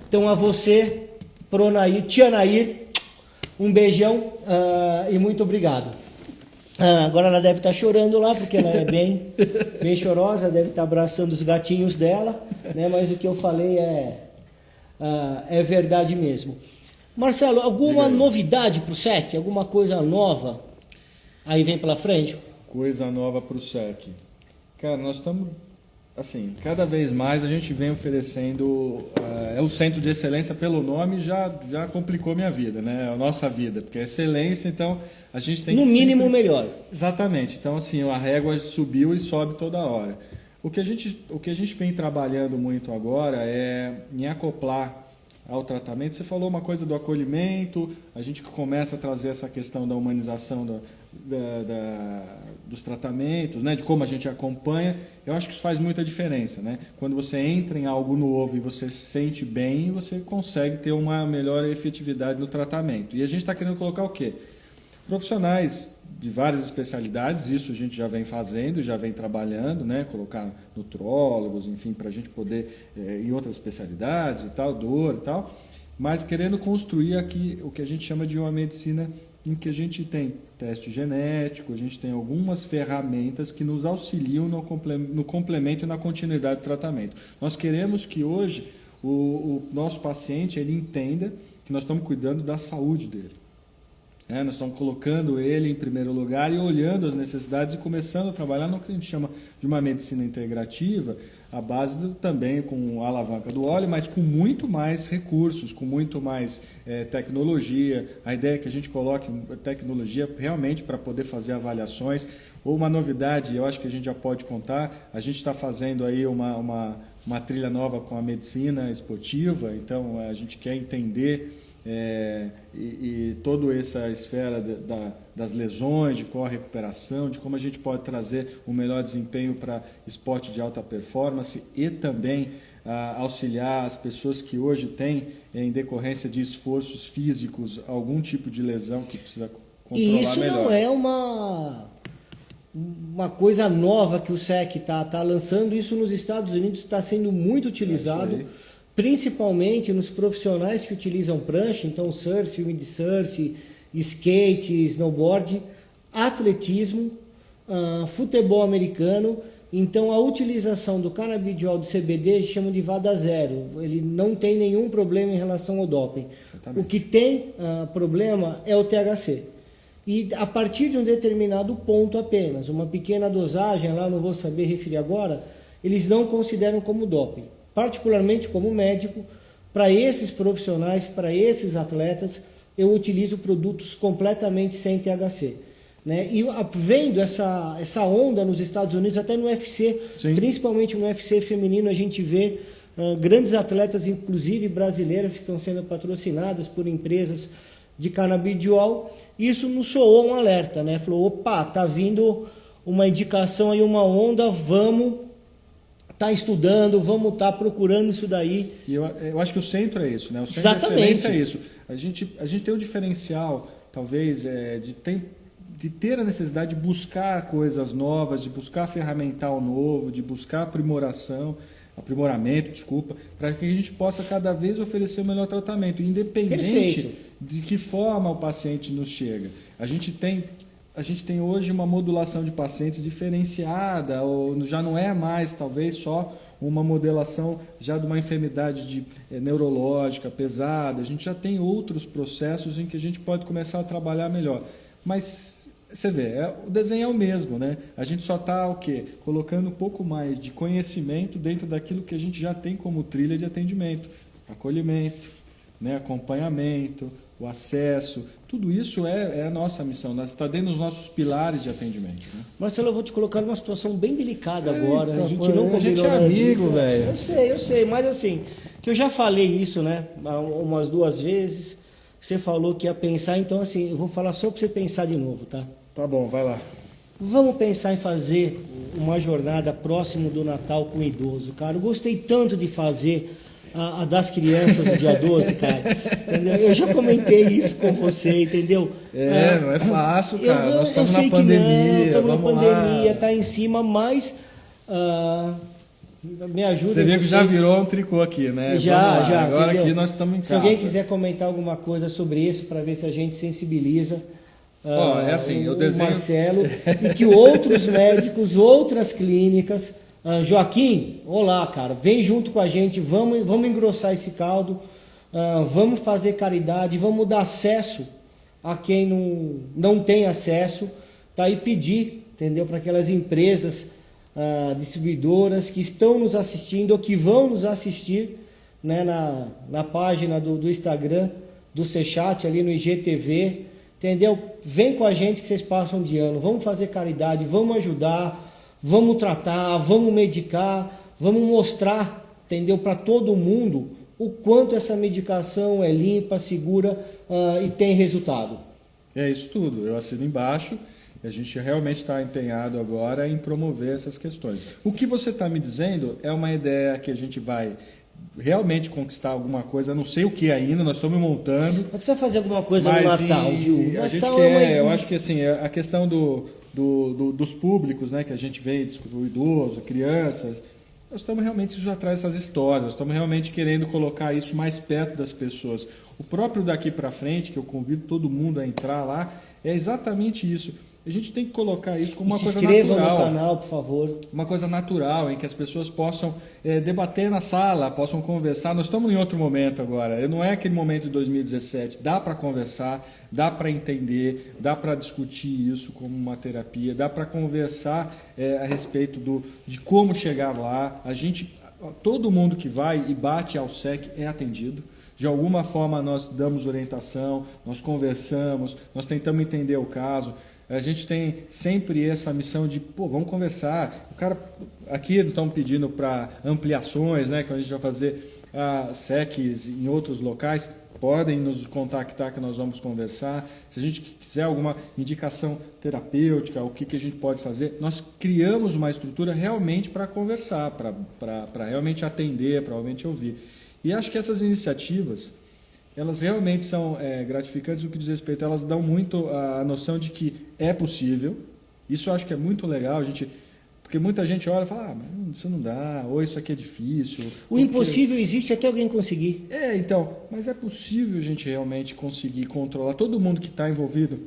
S1: Então, a você, pro Nair, tia Nair, um beijão e muito obrigado. Agora ela deve estar chorando lá, porque ela é bem chorosa, deve estar abraçando os gatinhos dela, né? Mas o que eu falei é verdade mesmo. Marcelo, alguma novidade para o SEC? Alguma coisa nova aí vem pela frente?
S2: Coisa nova para o SEC. Cara, nós estamos, assim, cada vez mais a gente vem oferecendo, o Centro de Excelência, pelo nome, já complicou minha vida, né? A nossa vida, porque é excelência, então a gente tem que...
S1: No mínimo, melhor.
S2: Exatamente. Então, assim, a régua subiu e sobe toda hora. O que a gente vem trabalhando muito agora é em acoplar ao tratamento. Você falou uma coisa do acolhimento, a gente começa a trazer essa questão da humanização dos tratamentos, né, de como a gente acompanha. Eu acho que isso faz muita diferença, né? Quando você entra em algo novo e você se sente bem, você consegue ter uma melhor efetividade no tratamento. E a gente está querendo colocar o quê? Profissionais de várias especialidades, isso a gente já vem fazendo, já vem trabalhando, né? Colocar nutrólogos, enfim, para a gente poder em outras especialidades e tal, dor e tal, mas querendo construir aqui o que a gente chama de uma medicina em que a gente tem teste genético, a gente tem algumas ferramentas que nos auxiliam no complemento e na continuidade do tratamento. Nós queremos que hoje o nosso paciente ele entenda que nós estamos cuidando da saúde dele. Nós estamos colocando ele em primeiro lugar e olhando as necessidades e começando a trabalhar no que a gente chama de uma medicina integrativa, a base também com a alavanca do óleo, mas com muito mais recursos, com muito mais tecnologia. A ideia é que a gente coloque tecnologia realmente para poder fazer avaliações. Ou uma novidade, eu acho que a gente já pode contar, a gente está fazendo aí uma trilha nova com a medicina esportiva, então a gente quer entender e toda essa esfera das lesões, de qual a recuperação, de como a gente pode trazer um melhor desempenho para esporte de alta performance e também auxiliar as pessoas que hoje têm, em decorrência de esforços físicos, algum tipo de lesão que precisa controlar melhor.
S1: E isso não é uma coisa nova que o SEC está lançando, isso nos Estados Unidos está sendo muito utilizado, principalmente nos profissionais que utilizam prancha, então surf, windsurf, skate, snowboard, atletismo, futebol americano. Então a utilização do canabidiol do CBD chamam de VADA zero, ele não tem nenhum problema em relação ao doping. Exatamente. O que tem problema é o THC. E a partir de um determinado ponto apenas, uma pequena dosagem, lá não vou saber referir agora, eles não consideram como doping. Particularmente como médico, para esses profissionais, para esses atletas, eu utilizo produtos completamente sem THC. Né? E vendo essa onda nos Estados Unidos, até no UFC, sim, principalmente no UFC feminino, a gente vê grandes atletas, inclusive brasileiras, que estão sendo patrocinadas por empresas de canabidiol. Isso nos soou um alerta, né? Falou, opa, tá vindo uma indicação aí, uma onda, vamos tá estudando, vamos estar procurando isso daí.
S2: E eu acho que o centro é isso, né? O centro
S1: exatamente,
S2: de excelência é isso. A gente tem um diferencial, talvez, de ter a necessidade de buscar coisas novas, de buscar ferramental novo, de buscar aprimoramento, para que a gente possa cada vez oferecer o melhor tratamento, independente de que forma o paciente nos chega. A gente tem hoje uma modulação de pacientes diferenciada, ou já não é mais talvez só uma modelação já de uma enfermidade neurológica pesada, a gente já tem outros processos em que a gente pode começar a trabalhar melhor. Mas você vê, o desenho é o mesmo, né? A gente só está colocando um pouco mais de conhecimento dentro daquilo que a gente já tem como trilha de atendimento, acolhimento, né? Acompanhamento, o acesso, tudo isso é a nossa missão, está dentro dos nossos pilares de atendimento. Né?
S1: Marcelo, eu vou te colocar numa situação bem delicada agora.
S2: Então,
S1: a gente não combinou.
S2: A gente é amigo, velho.
S1: Eu sei, mas assim, que eu já falei isso, né? Umas 2 vezes. Você falou que ia pensar, então assim, eu vou falar só para você pensar de novo, tá?
S2: Tá bom, vai lá.
S1: Vamos pensar em fazer uma jornada próximo do Natal com o idoso, cara. Eu gostei tanto de fazer a das crianças no dia 12, cara. Entendeu? Eu já comentei isso com você, entendeu?
S2: Não é fácil, cara. Nós estamos na pandemia.
S1: Estamos na pandemia, está em cima, mas me ajuda.
S2: Você viu que já virou um tricô aqui, né?
S1: Já.
S2: Agora
S1: entendeu?
S2: aqui nós estamos em casa.
S1: Se alguém quiser comentar alguma coisa sobre isso, para ver se a gente sensibiliza
S2: é assim,
S1: o Marcelo e que outros médicos, outras clínicas. Joaquim, olá, cara, vem junto com a gente, vamos engrossar esse caldo, vamos fazer caridade, vamos dar acesso a quem não tem acesso, tá? E pedir, entendeu, para aquelas empresas distribuidoras que estão nos assistindo ou que vão nos assistir, né, na página do Instagram, do Sechat, ali no IGTV, entendeu? Vem com a gente que vocês passam de ano, vamos fazer caridade, vamos ajudar, vamos tratar, vamos medicar, vamos mostrar, entendeu, para todo mundo o quanto essa medicação é limpa, segura e tem resultado.
S2: É isso tudo, eu assino embaixo. A gente realmente está empenhado agora em promover essas questões. O que você está me dizendo é uma ideia que a gente vai realmente conquistar alguma coisa, não sei o que ainda, nós estamos montando.
S1: Mas precisa fazer alguma coisa no Natal, viu?
S2: A gente quer, eu acho que assim, a questão dos públicos, né, que a gente vê, o idoso, crianças, nós estamos realmente já atrás dessas histórias, nós estamos realmente querendo colocar isso mais perto das pessoas. O próprio Daqui para Frente, que eu convido todo mundo a entrar lá, é exatamente isso. A gente tem que colocar isso como uma coisa
S1: natural. Se inscrevam
S2: natural.
S1: no canal, por favor.
S2: Uma coisa natural, em que as pessoas possam debater na sala, possam conversar. Nós estamos em outro momento agora. Não é aquele momento de 2017. Dá para conversar, dá para entender, dá para discutir isso como uma terapia, dá para conversar a respeito de como chegar lá. Todo mundo que vai e bate ao SEC é atendido. De alguma forma nós damos orientação, nós conversamos, nós tentamos entender o caso. A gente tem sempre essa missão de, vamos conversar. O cara, aqui estão pedindo para ampliações, né? Quando a gente vai fazer SECs em outros locais, podem nos contactar que nós vamos conversar. Se a gente quiser alguma indicação terapêutica, o que a gente pode fazer, nós criamos uma estrutura realmente para conversar, para realmente atender, para realmente ouvir. E acho que essas iniciativas, elas realmente são gratificantes no que diz respeito, elas dão muito a noção de que é possível. Isso eu acho que é muito legal, porque muita gente olha e fala, mas isso não dá, ou isso aqui é difícil.
S1: O impossível existe até alguém conseguir.
S2: Então, mas é possível a gente realmente conseguir controlar. Todo mundo que está envolvido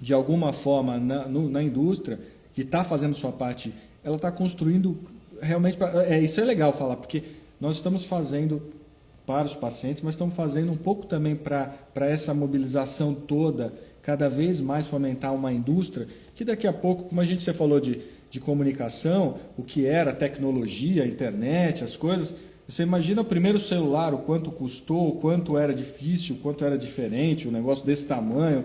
S2: de alguma forma na indústria, que está fazendo sua parte, ela está construindo realmente... isso é legal falar, porque nós estamos fazendo para os pacientes, mas estamos fazendo um pouco também para essa mobilização toda, cada vez mais fomentar uma indústria, que daqui a pouco, como você falou de comunicação, o que era tecnologia, internet, as coisas, você imagina o primeiro celular, o quanto custou, o quanto era difícil, o quanto era diferente, um negócio desse tamanho,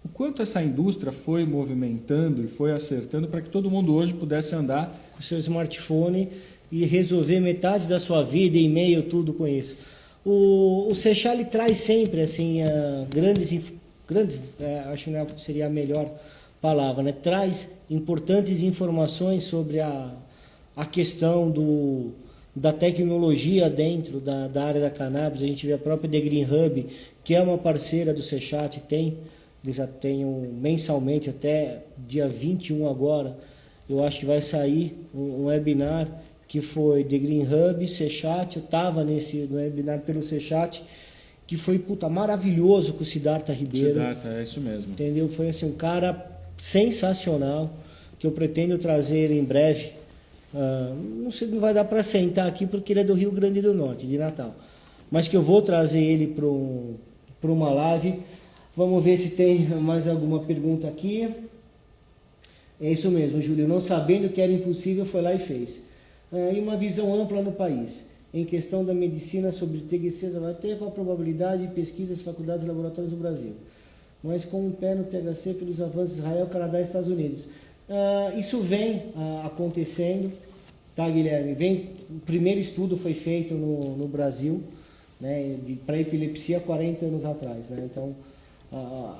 S2: o quanto essa indústria foi movimentando e foi acertando para que todo mundo hoje pudesse andar
S1: com seu smartphone e resolver metade da sua vida, e-mail, tudo com isso. O Seixal ele traz sempre assim, grandes acho que não seria a melhor palavra, né? Traz importantes informações sobre a questão da tecnologia dentro da área da cannabis. A gente vê a própria The Green Hub, que é uma parceira do Sechat, eles já têm mensalmente, até dia 21 agora, eu acho que vai sair um webinar que foi The Green Hub, Sechat. Eu estava no webinar pelo Sechat, que foi maravilhoso com o Siddhartha Ribeiro.
S2: Siddhartha, é isso mesmo.
S1: Entendeu? Foi assim, um cara sensacional, que eu pretendo trazer em breve. Não sei, não vai dar para sentar aqui porque ele é do Rio Grande do Norte, de Natal. Mas que eu vou trazer ele para uma live. Vamos ver se tem mais alguma pergunta aqui. É isso mesmo, Júlio. Não sabendo que era impossível, foi lá e fez. E uma visão ampla no país. Em questão da medicina sobre THC, vai ter qual a probabilidade de pesquisas, faculdades e laboratórios do Brasil. Mas com um pé no THC pelos avanços de Israel, Canadá e Estados Unidos. Isso vem acontecendo, tá, Guilherme? O primeiro estudo foi feito no Brasil, né, para epilepsia 40 anos atrás. Né? Então,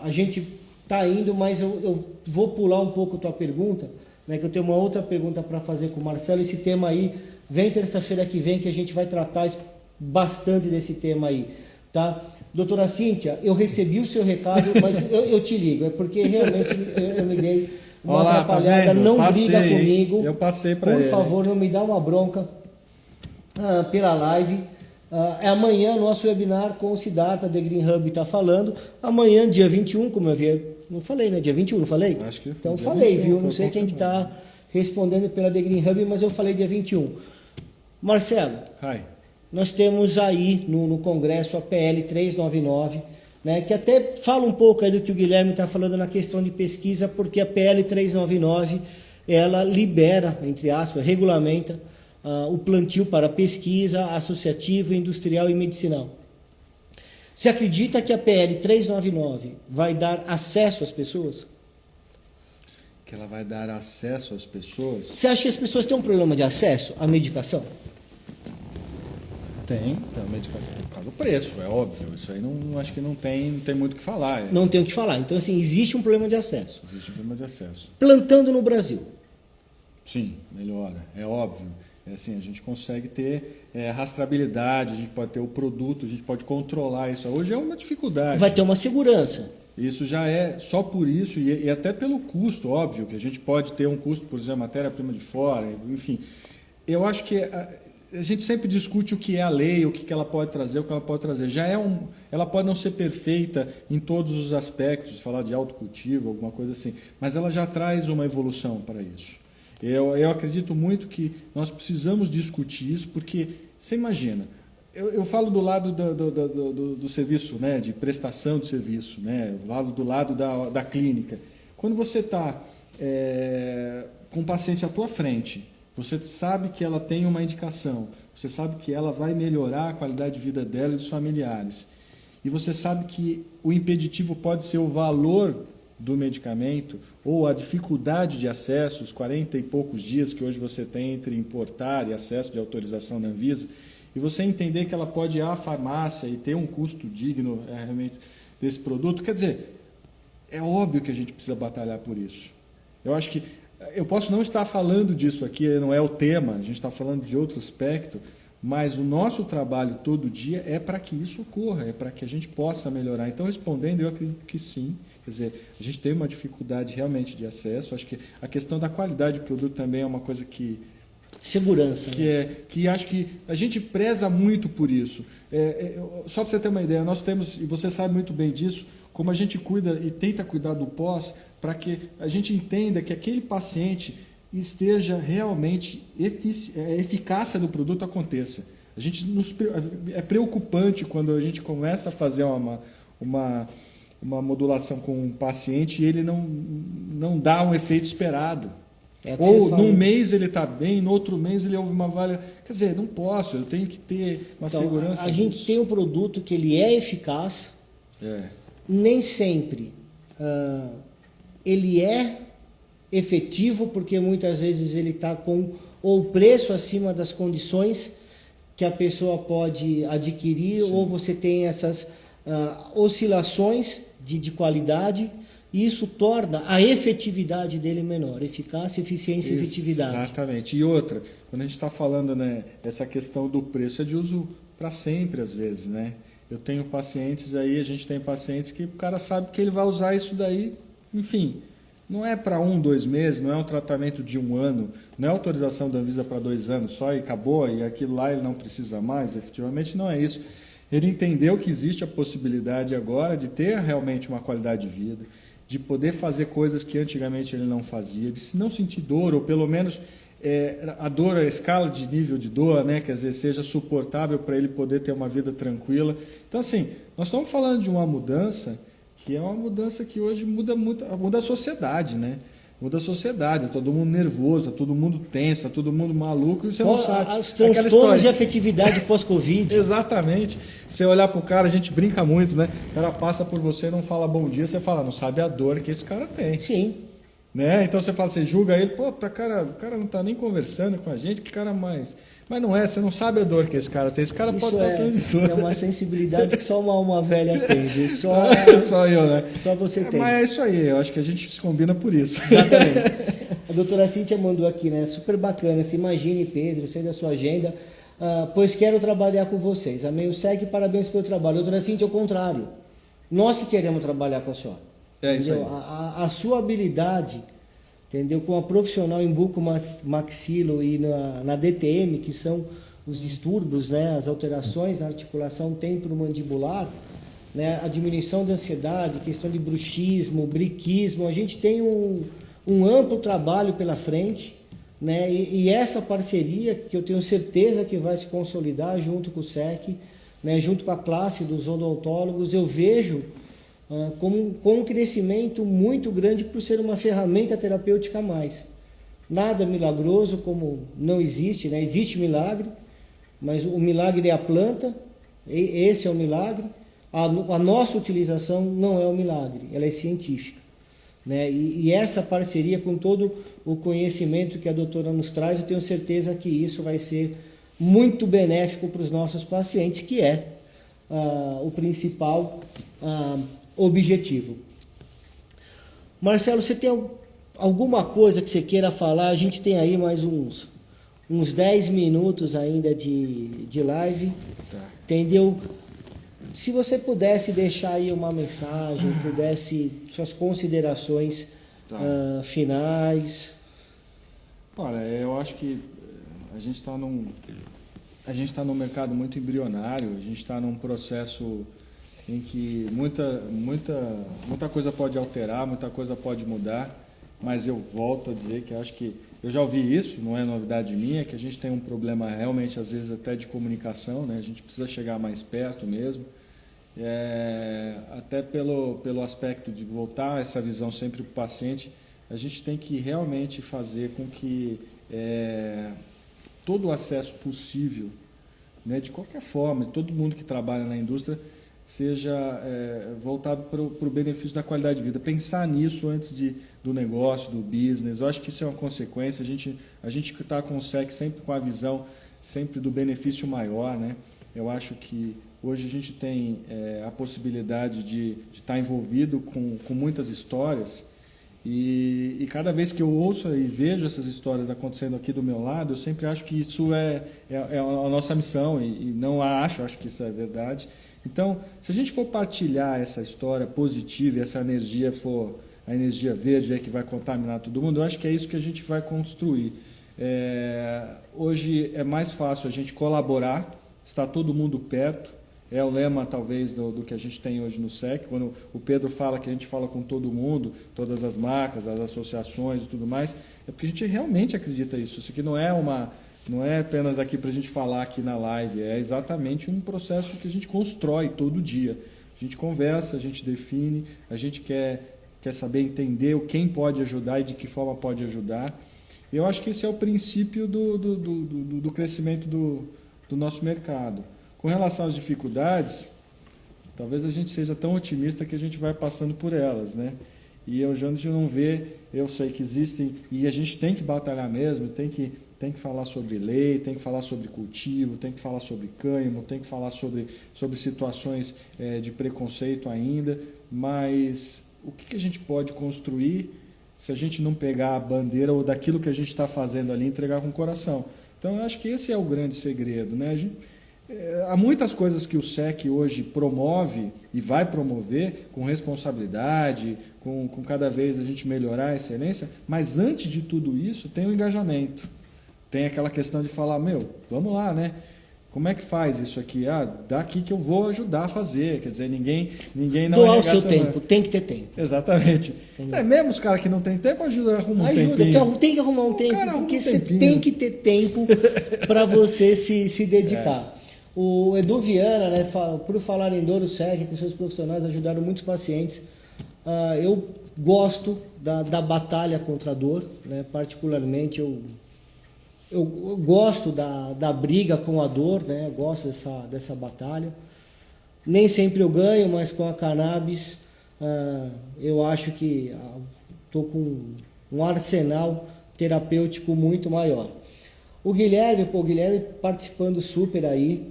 S1: a gente está indo, mas eu vou pular um pouco a tua pergunta, né, que eu tenho uma outra pergunta para fazer com o Marcelo. Esse tema aí, vem terça-feira que vem, que a gente vai tratar bastante desse tema aí. Tá? Doutora Cíntia, eu recebi o seu recado, mas eu te ligo, é porque realmente eu me dei uma atrapalhada,
S2: tá vendo?
S1: não briga comigo.
S2: Eu passei para ele.
S1: Por favor, não me dá uma bronca pela live. É amanhã nosso webinar com o Siddhartha, The Green Hub está falando. Amanhã, dia 21, como eu havia... Não falei, né? Dia 21, não falei?
S2: Acho que foi.
S1: Então falei, 21, viu? Não sei quem que está respondendo pela The Green Hub, mas eu falei dia 21. Marcelo, nós temos aí no Congresso a PL 399, né, que até fala um pouco aí do que o Guilherme está falando na questão de pesquisa, porque a PL 399, ela libera, entre aspas, regulamenta o plantio para pesquisa associativa, industrial e medicinal. Você acredita que a PL 399 vai dar acesso às pessoas?
S2: Que ela vai dar acesso às pessoas?
S1: Você acha que as pessoas têm um problema de acesso à medicação?
S2: Tem medicação por causa do preço, é óbvio. Isso aí não acho que não tem muito o que falar.
S1: Não tem o que falar. Então, assim, existe um problema de acesso.
S2: Existe um problema de acesso.
S1: Plantando no Brasil.
S2: Sim, melhora, é óbvio. Assim, a gente consegue ter rastreabilidade, a gente pode ter o produto, a gente pode controlar isso. Hoje é uma dificuldade.
S1: Vai ter uma segurança.
S2: Isso já é só por isso e até pelo custo, óbvio, que a gente pode ter um custo, por exemplo, matéria-prima de fora, enfim. Eu acho que a gente sempre discute o que é a lei, o que ela pode trazer, o que ela pode trazer. Ela pode não ser perfeita em todos os aspectos, falar de autocultivo, alguma coisa assim, mas ela já traz uma evolução para isso. Eu acredito muito que nós precisamos discutir isso, porque você imagina, eu falo do lado do serviço, né, de prestação de serviço, né, do lado da clínica. Quando você está com um paciente à tua frente, você sabe que ela tem uma indicação, você sabe que ela vai melhorar a qualidade de vida dela e dos familiares, e você sabe que o impeditivo pode ser o valor do medicamento ou a dificuldade de acesso, os 40 e poucos dias que hoje você tem entre importar e acesso de autorização da Anvisa, e você entender que ela pode ir à farmácia e ter um custo digno realmente desse produto, quer dizer, é óbvio que a gente precisa batalhar por isso. Eu acho que eu posso não estar falando disso aqui, não é o tema, a gente está falando de outro aspecto, mas o nosso trabalho todo dia é para que isso ocorra, é para que a gente possa melhorar. Então, respondendo, eu acredito que sim. Quer dizer, a gente tem uma dificuldade realmente de acesso. Acho que a questão da qualidade do produto também é uma coisa que...
S1: Segurança.
S2: Que acho que a gente preza muito por isso. Só para você ter uma ideia, nós temos, e você sabe muito bem disso, como a gente cuida e tenta cuidar do pós, para que a gente entenda que aquele paciente esteja realmente, a eficácia do produto aconteça. É preocupante quando a gente começa a fazer uma modulação com um paciente e ele não dá um efeito esperado. Ou num mês ele está bem, no outro mês ele houve uma falha. Quer dizer, não posso, eu tenho que ter uma segurança.
S1: A gente tem um produto que ele é eficaz, nem sempre ele é efetivo, porque muitas vezes ele está com o preço acima das condições que a pessoa pode adquirir, ou você tem essas oscilações de qualidade, e isso torna a efetividade dele menor. Eficácia, eficiência e efetividade.
S2: Exatamente. E outra, quando a gente está falando, né, essa questão do preço é de uso para sempre, às vezes, né? Eu tenho pacientes aí, a gente tem pacientes que o cara sabe que ele vai usar isso daí, enfim, não é para 1, 2 meses, não é um tratamento de 1 ano, não é autorização da Anvisa para 2 anos só e acabou, e aquilo lá ele não precisa mais, efetivamente não é isso. Ele entendeu que existe a possibilidade agora de ter realmente uma qualidade de vida, de poder fazer coisas que antigamente ele não fazia, de se não sentir dor, ou pelo menos a dor, a escala de nível de dor, né, que às vezes seja suportável para ele poder ter uma vida tranquila. Então, assim, nós estamos falando de uma mudança que é uma mudança que hoje muda a sociedade, né? Muda a sociedade, tá todo mundo nervoso, tá todo mundo tenso, tá todo mundo maluco, e você não sabe.
S1: Os transtornos de afetividade pós-Covid.
S2: Exatamente. Você olhar pro cara, a gente brinca muito, né? O cara passa por você e não fala bom dia, você fala, não sabe a dor que esse cara tem.
S1: Sim.
S2: Né? Então você fala, você julga ele, pô, o cara não tá nem conversando com a gente, que cara mais... Mas não é, você não sabe a dor que esse cara tem. Esse cara
S1: isso
S2: pode estar falando de dor.
S1: É uma sensibilidade que só uma alma velha tem.
S2: Só eu, né?
S1: Só você tem.
S2: Mas é isso aí, eu acho que a gente se combina por isso.
S1: Exatamente. A doutora Cíntia mandou aqui, né? Super bacana. Se imagine, Pedro, sei da sua agenda, pois quero trabalhar com vocês. Amém o SEG, parabéns pelo trabalho. Doutora Cíntia, ao contrário. Nós que queremos trabalhar com a senhora.
S2: É isso aí.
S1: A sua habilidade, entendeu? Com a profissional em bucomaxilo e na DTM, que são os distúrbios, né? As alterações na articulação temporomandibular, né? A diminuição da ansiedade, questão de bruxismo, briquismo, a gente tem um amplo trabalho pela frente, né? E essa parceria, que eu tenho certeza que vai se consolidar junto com o SEC, né? Junto com a classe dos odontólogos, eu vejo com um crescimento muito grande por ser uma ferramenta terapêutica a mais. Nada milagroso, como não existe, né? Existe milagre, mas o milagre é a planta, esse é o milagre. A nossa utilização não é o milagre, ela é científica. Né? E essa parceria com todo o conhecimento que a doutora nos traz, eu tenho certeza que isso vai ser muito benéfico para os nossos pacientes, que é o principal objetivo. Marcelo, você tem alguma coisa que você queira falar? A gente tem aí mais uns 10 minutos ainda de live,
S2: Tá.
S1: Entendeu? Se você pudesse deixar aí uma mensagem, suas considerações finais.
S2: Olha, eu acho que a gente está a gente está num mercado muito embrionário, a gente está num processo em que muita coisa pode alterar, muita coisa pode mudar, mas eu volto a dizer que acho que eu já ouvi isso, não é novidade minha, que a gente tem um problema realmente, às vezes, até de comunicação, né? A gente precisa chegar mais perto mesmo, até pelo aspecto de voltar essa visão sempre para o paciente, a gente tem que realmente fazer com que todo o acesso possível, né, de qualquer forma, todo mundo que trabalha na indústria, seja voltado para o benefício da qualidade de vida. Pensar nisso antes do negócio, do business. Eu acho que isso é uma consequência. A gente que está com o SEC sempre com a visão sempre do benefício maior, né? Eu acho que hoje a gente tem a possibilidade de estar envolvido com muitas histórias e cada vez que eu ouço e vejo essas histórias acontecendo aqui do meu lado, eu sempre acho que isso é a nossa missão e não acho que isso é verdade. Então, se a gente for partilhar essa história positiva e essa energia for a energia verde que vai contaminar todo mundo, eu acho que é isso que a gente vai construir. Hoje é mais fácil a gente colaborar, estar todo mundo perto, é o lema talvez do que a gente tem hoje no SEC, quando o Pedro fala que a gente fala com todo mundo, todas as marcas, as associações e tudo mais, é porque a gente realmente acredita nisso. Isso aqui não é apenas aqui para a gente falar aqui na live, é exatamente um processo que a gente constrói todo dia. A gente conversa, a gente define, a gente quer saber entender quem pode ajudar e de que forma pode ajudar. Eu acho que esse é o princípio do crescimento do nosso mercado. Com relação às dificuldades, talvez a gente seja tão otimista que a gente vai passando por elas, né? E a gente não vê, eu sei que existem, e a gente tem que batalhar mesmo, tem que falar sobre lei, tem que falar sobre cultivo, tem que falar sobre cânhamo, tem que falar sobre situações de preconceito ainda, mas o que a gente pode construir se a gente não pegar a bandeira ou daquilo que a gente está fazendo ali e entregar com o coração? Então, eu acho que esse é o grande segredo, né? Há muitas coisas que o SEC hoje promove e vai promover com responsabilidade, com cada vez a gente melhorar a excelência, mas antes de tudo isso tem o engajamento. Tem aquela questão de falar, vamos lá, né? Como é que faz isso aqui? Daqui que eu vou ajudar a fazer. Quer dizer, ninguém não
S1: doar o seu tempo, tem que ter tempo.
S2: Exatamente. Mesmo os caras que não têm tempo, ajuda a arrumar um tempinho.
S1: Tem que arrumar um tempo, porque você tem que ter tempo para você se dedicar. O Edu Viana, né, por falar em dor, o SEC, com seus profissionais, ajudaram muitos pacientes. Eu gosto da batalha contra a dor, né? Particularmente eu gosto da briga com a dor, né? Eu gosto dessa batalha. Nem sempre eu ganho, mas com a cannabis eu acho que estou com um arsenal terapêutico muito maior. O Guilherme participando super aí,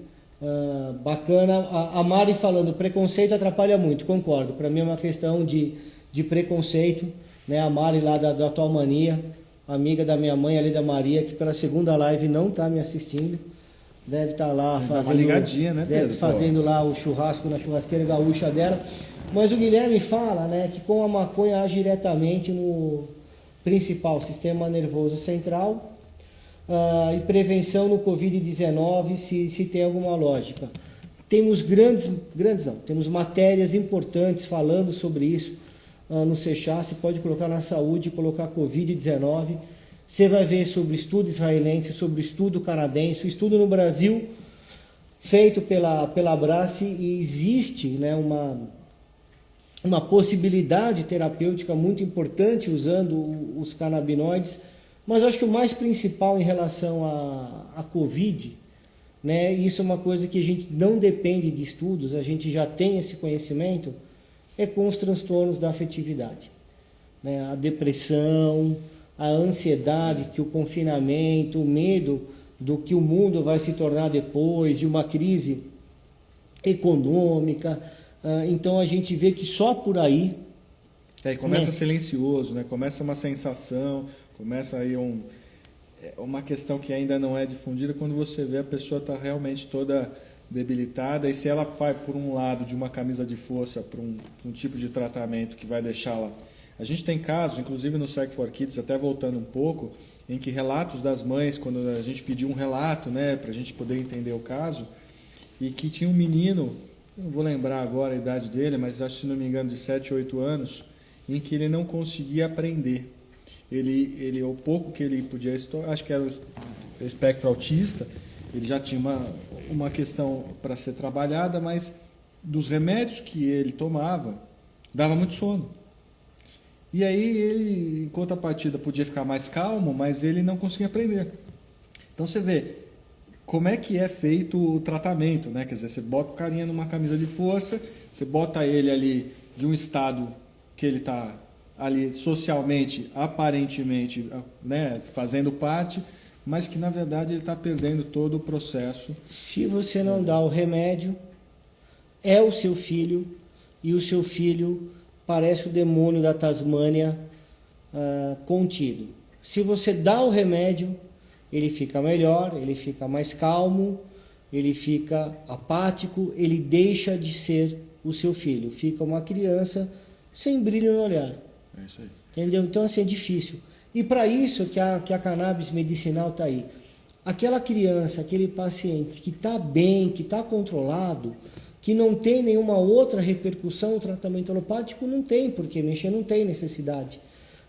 S1: bacana. A Mari falando, preconceito atrapalha muito, concordo. Para mim é uma questão de preconceito, né? A Mari lá da Atual Mania, amiga da minha mãe ali, da Maria, que pela segunda live não está me assistindo, deve estar lá fazendo,
S2: ligadinha, né, Pedro?
S1: fazendo lá o churrasco na churrasqueira gaúcha dela. Mas o Guilherme fala, né, que com a maconha age diretamente no principal sistema nervoso central e prevenção no Covid-19, se tem alguma lógica. Temos temos matérias importantes falando sobre isso no Sechá. Você pode colocar na saúde, colocar Covid-19, você vai ver sobre estudo israelense, sobre estudo canadense, o estudo no Brasil feito pela Brace, e existe, né, uma possibilidade terapêutica muito importante usando os canabinoides. Mas eu acho que o mais principal em relação à Covid, né, isso é uma coisa que a gente não depende de estudos, a gente já tem esse conhecimento, é com os transtornos da afetividade, né? A depressão, a ansiedade, que o confinamento, o medo do que o mundo vai se tornar depois, de uma crise econômica. Então a gente vê que só por aí...
S2: começa silencioso, né? Começa uma sensação, começa aí uma questão que ainda não é difundida, quando você vê a pessoa está realmente toda debilitada, e se ela vai por um lado de uma camisa de força para um tipo de tratamento que vai deixá-la A gente tem casos, inclusive no Sec for Kids, até voltando um pouco, em que relatos das mães, quando a gente pediu um relato, né, para a gente poder entender o caso, e que tinha um menino, não vou lembrar agora a idade dele, mas acho, se não me engano, de 7, 8 anos, em que ele não conseguia aprender. Ele o pouco que ele podia estudar, acho que era o espectro autista, ele já tinha uma questão para ser trabalhada, mas dos remédios que ele tomava, dava muito sono. E aí ele, em contrapartida, podia ficar mais calmo, mas ele não conseguia aprender. Então você vê como é que é feito o tratamento, né? Quer dizer, você bota o carinha numa camisa de força, você bota ele ali de um estado que ele está ali socialmente, aparentemente, né, fazendo parte, mas que na verdade ele está perdendo todo o processo.
S1: Se você não dá o remédio, é o seu filho, e o seu filho parece o demônio da Tasmânia contido. Se você dá o remédio, ele fica melhor, ele fica mais calmo, ele fica apático, ele deixa de ser o seu filho, fica uma criança sem brilho no olhar.
S2: É isso aí.
S1: Entendeu? Então assim é difícil. E para isso que a cannabis medicinal está aí. Aquela criança, aquele paciente que está bem, que está controlado, que não tem nenhuma outra repercussão, o tratamento alopático não tem porque mexer, não tem necessidade.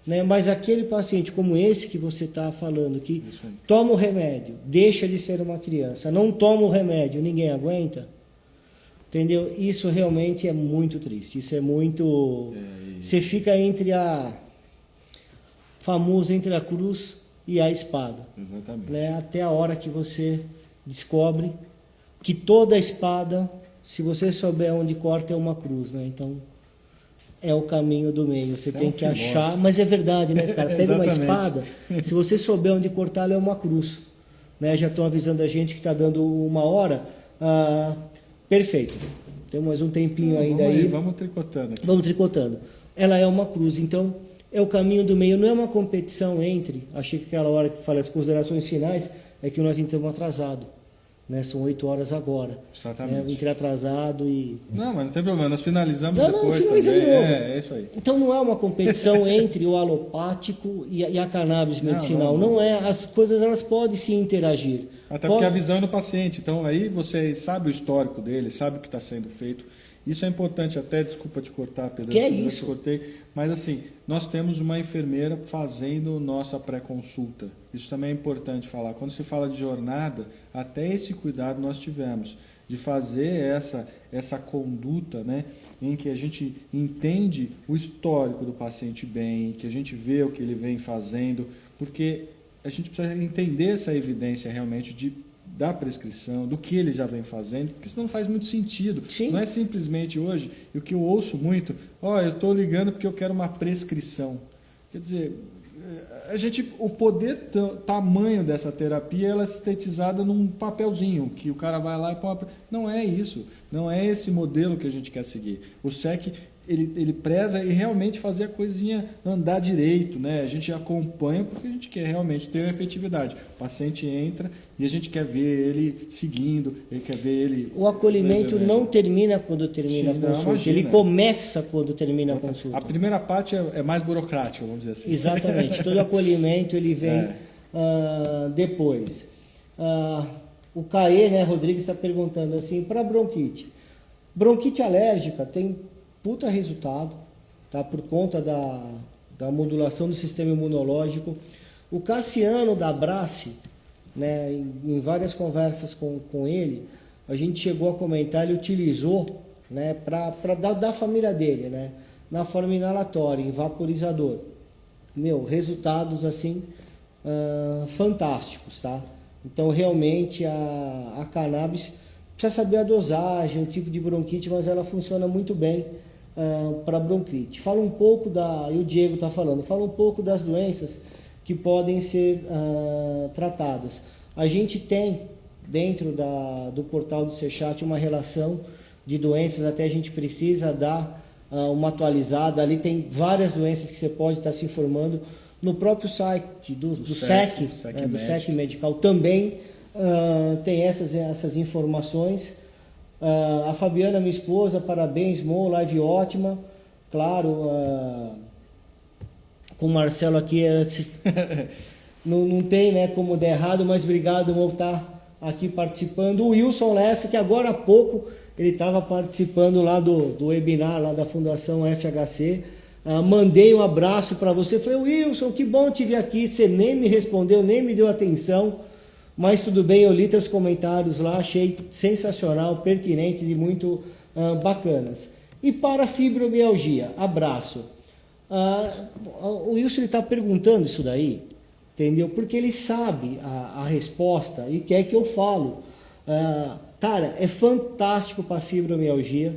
S1: Né? Mas aquele paciente como esse que você está falando, que toma o remédio, deixa de ser uma criança, não toma o remédio, ninguém aguenta, entendeu? Isso realmente é muito triste, isso é muito... Você fica entre famoso entre a cruz e a espada.
S2: Exatamente.
S1: Né? Até a hora que você descobre que toda espada, se você souber onde corta, é uma cruz, né? Então, é o caminho do meio. Você tem que achar... Mas é verdade, né, cara? Pega uma espada, se você souber onde cortar, ela é uma cruz. Né? Já estão avisando a gente que está dando 1 hora. Perfeito. Tem mais um tempinho ainda aí.
S2: Vamos tricotando aqui.
S1: Vamos tricotando. Ela é uma cruz, então é o caminho do meio. Não é uma competição entre... Achei que aquela hora que eu falei as considerações finais é que nós entramos atrasado. Né? São 8 horas agora.
S2: Exatamente.
S1: Né? Entrei atrasado e...
S2: Não, mas não tem problema, nós finalizamos
S1: não,
S2: depois.
S1: Finalizamos
S2: também. É isso aí.
S1: Então não é uma competição entre o alopático e a cannabis medicinal. Não é. As coisas elas podem se interagir.
S2: Até porque a visão é do paciente. Então aí você sabe o histórico dele, sabe o que está sendo feito. Isso é importante, até, desculpa te cortar, Pedro.
S1: Que é isso?
S2: Te cortei, mas assim, nós temos uma enfermeira fazendo nossa pré-consulta. Isso também é importante falar. Quando se fala de jornada, até esse cuidado nós tivemos de fazer essa conduta, né, em que a gente entende o histórico do paciente bem, que a gente vê o que ele vem fazendo, porque a gente precisa entender essa evidência realmente da prescrição, do que ele já vem fazendo, porque senão não faz muito sentido.
S1: Sim.
S2: Não é simplesmente hoje, e o que eu ouço muito, eu estou ligando porque eu quero uma prescrição. Quer dizer, o poder tamanho dessa terapia, ela é sintetizada num papelzinho, que o cara vai lá e põe. Não é isso, não é esse modelo que a gente quer seguir. O SEC, ele preza e realmente fazer a coisinha andar direito, né? A gente acompanha porque a gente quer realmente ter uma efetividade. O paciente entra e a gente quer ver ele seguindo, ele quer ver ele...
S1: O acolhimento não termina quando termina a consulta, ele começa quando termina a consulta.
S2: A primeira parte é mais burocrática, vamos dizer assim.
S1: Exatamente, todo acolhimento ele vem depois. O Caê, né, Rodrigues, está perguntando assim, para bronquite alérgica tem puta resultado, tá? Por conta da modulação do sistema imunológico. O Cassiano da Brace, né, em várias conversas com ele, a gente chegou a comentar, ele utilizou, né, para da família dele, né, na forma inalatória, em vaporizador. Resultados assim fantásticos, tá? Então realmente a cannabis precisa saber a dosagem, o tipo de bronquite, mas ela funciona muito bem para bronquite. Fala um pouco e o Diego está falando, fala um pouco das doenças que podem ser tratadas. A gente tem dentro do portal do Sechat uma relação de doenças, até a gente precisa dar uma atualizada, ali tem várias doenças que você pode estar se informando. No próprio site do SEC Medical também tem essas informações. A Fabiana, minha esposa, parabéns, Mo, live ótima. Claro, com o Marcelo aqui, não tem, né, como der errado, mas obrigado por estar aqui participando. O Wilson Lessa, que agora há pouco ele estava participando lá do webinar lá da Fundação FHC. Mandei um abraço para você. Falei, Wilson, que bom te ver aqui. Você nem me respondeu, nem me deu atenção. Mas tudo bem, eu li teus comentários lá, achei sensacional, pertinentes e muito bacanas. E para a fibromialgia, abraço. O Wilson está perguntando isso daí, entendeu? Porque ele sabe a resposta e quer que eu falo. Cara, é fantástico para a fibromialgia.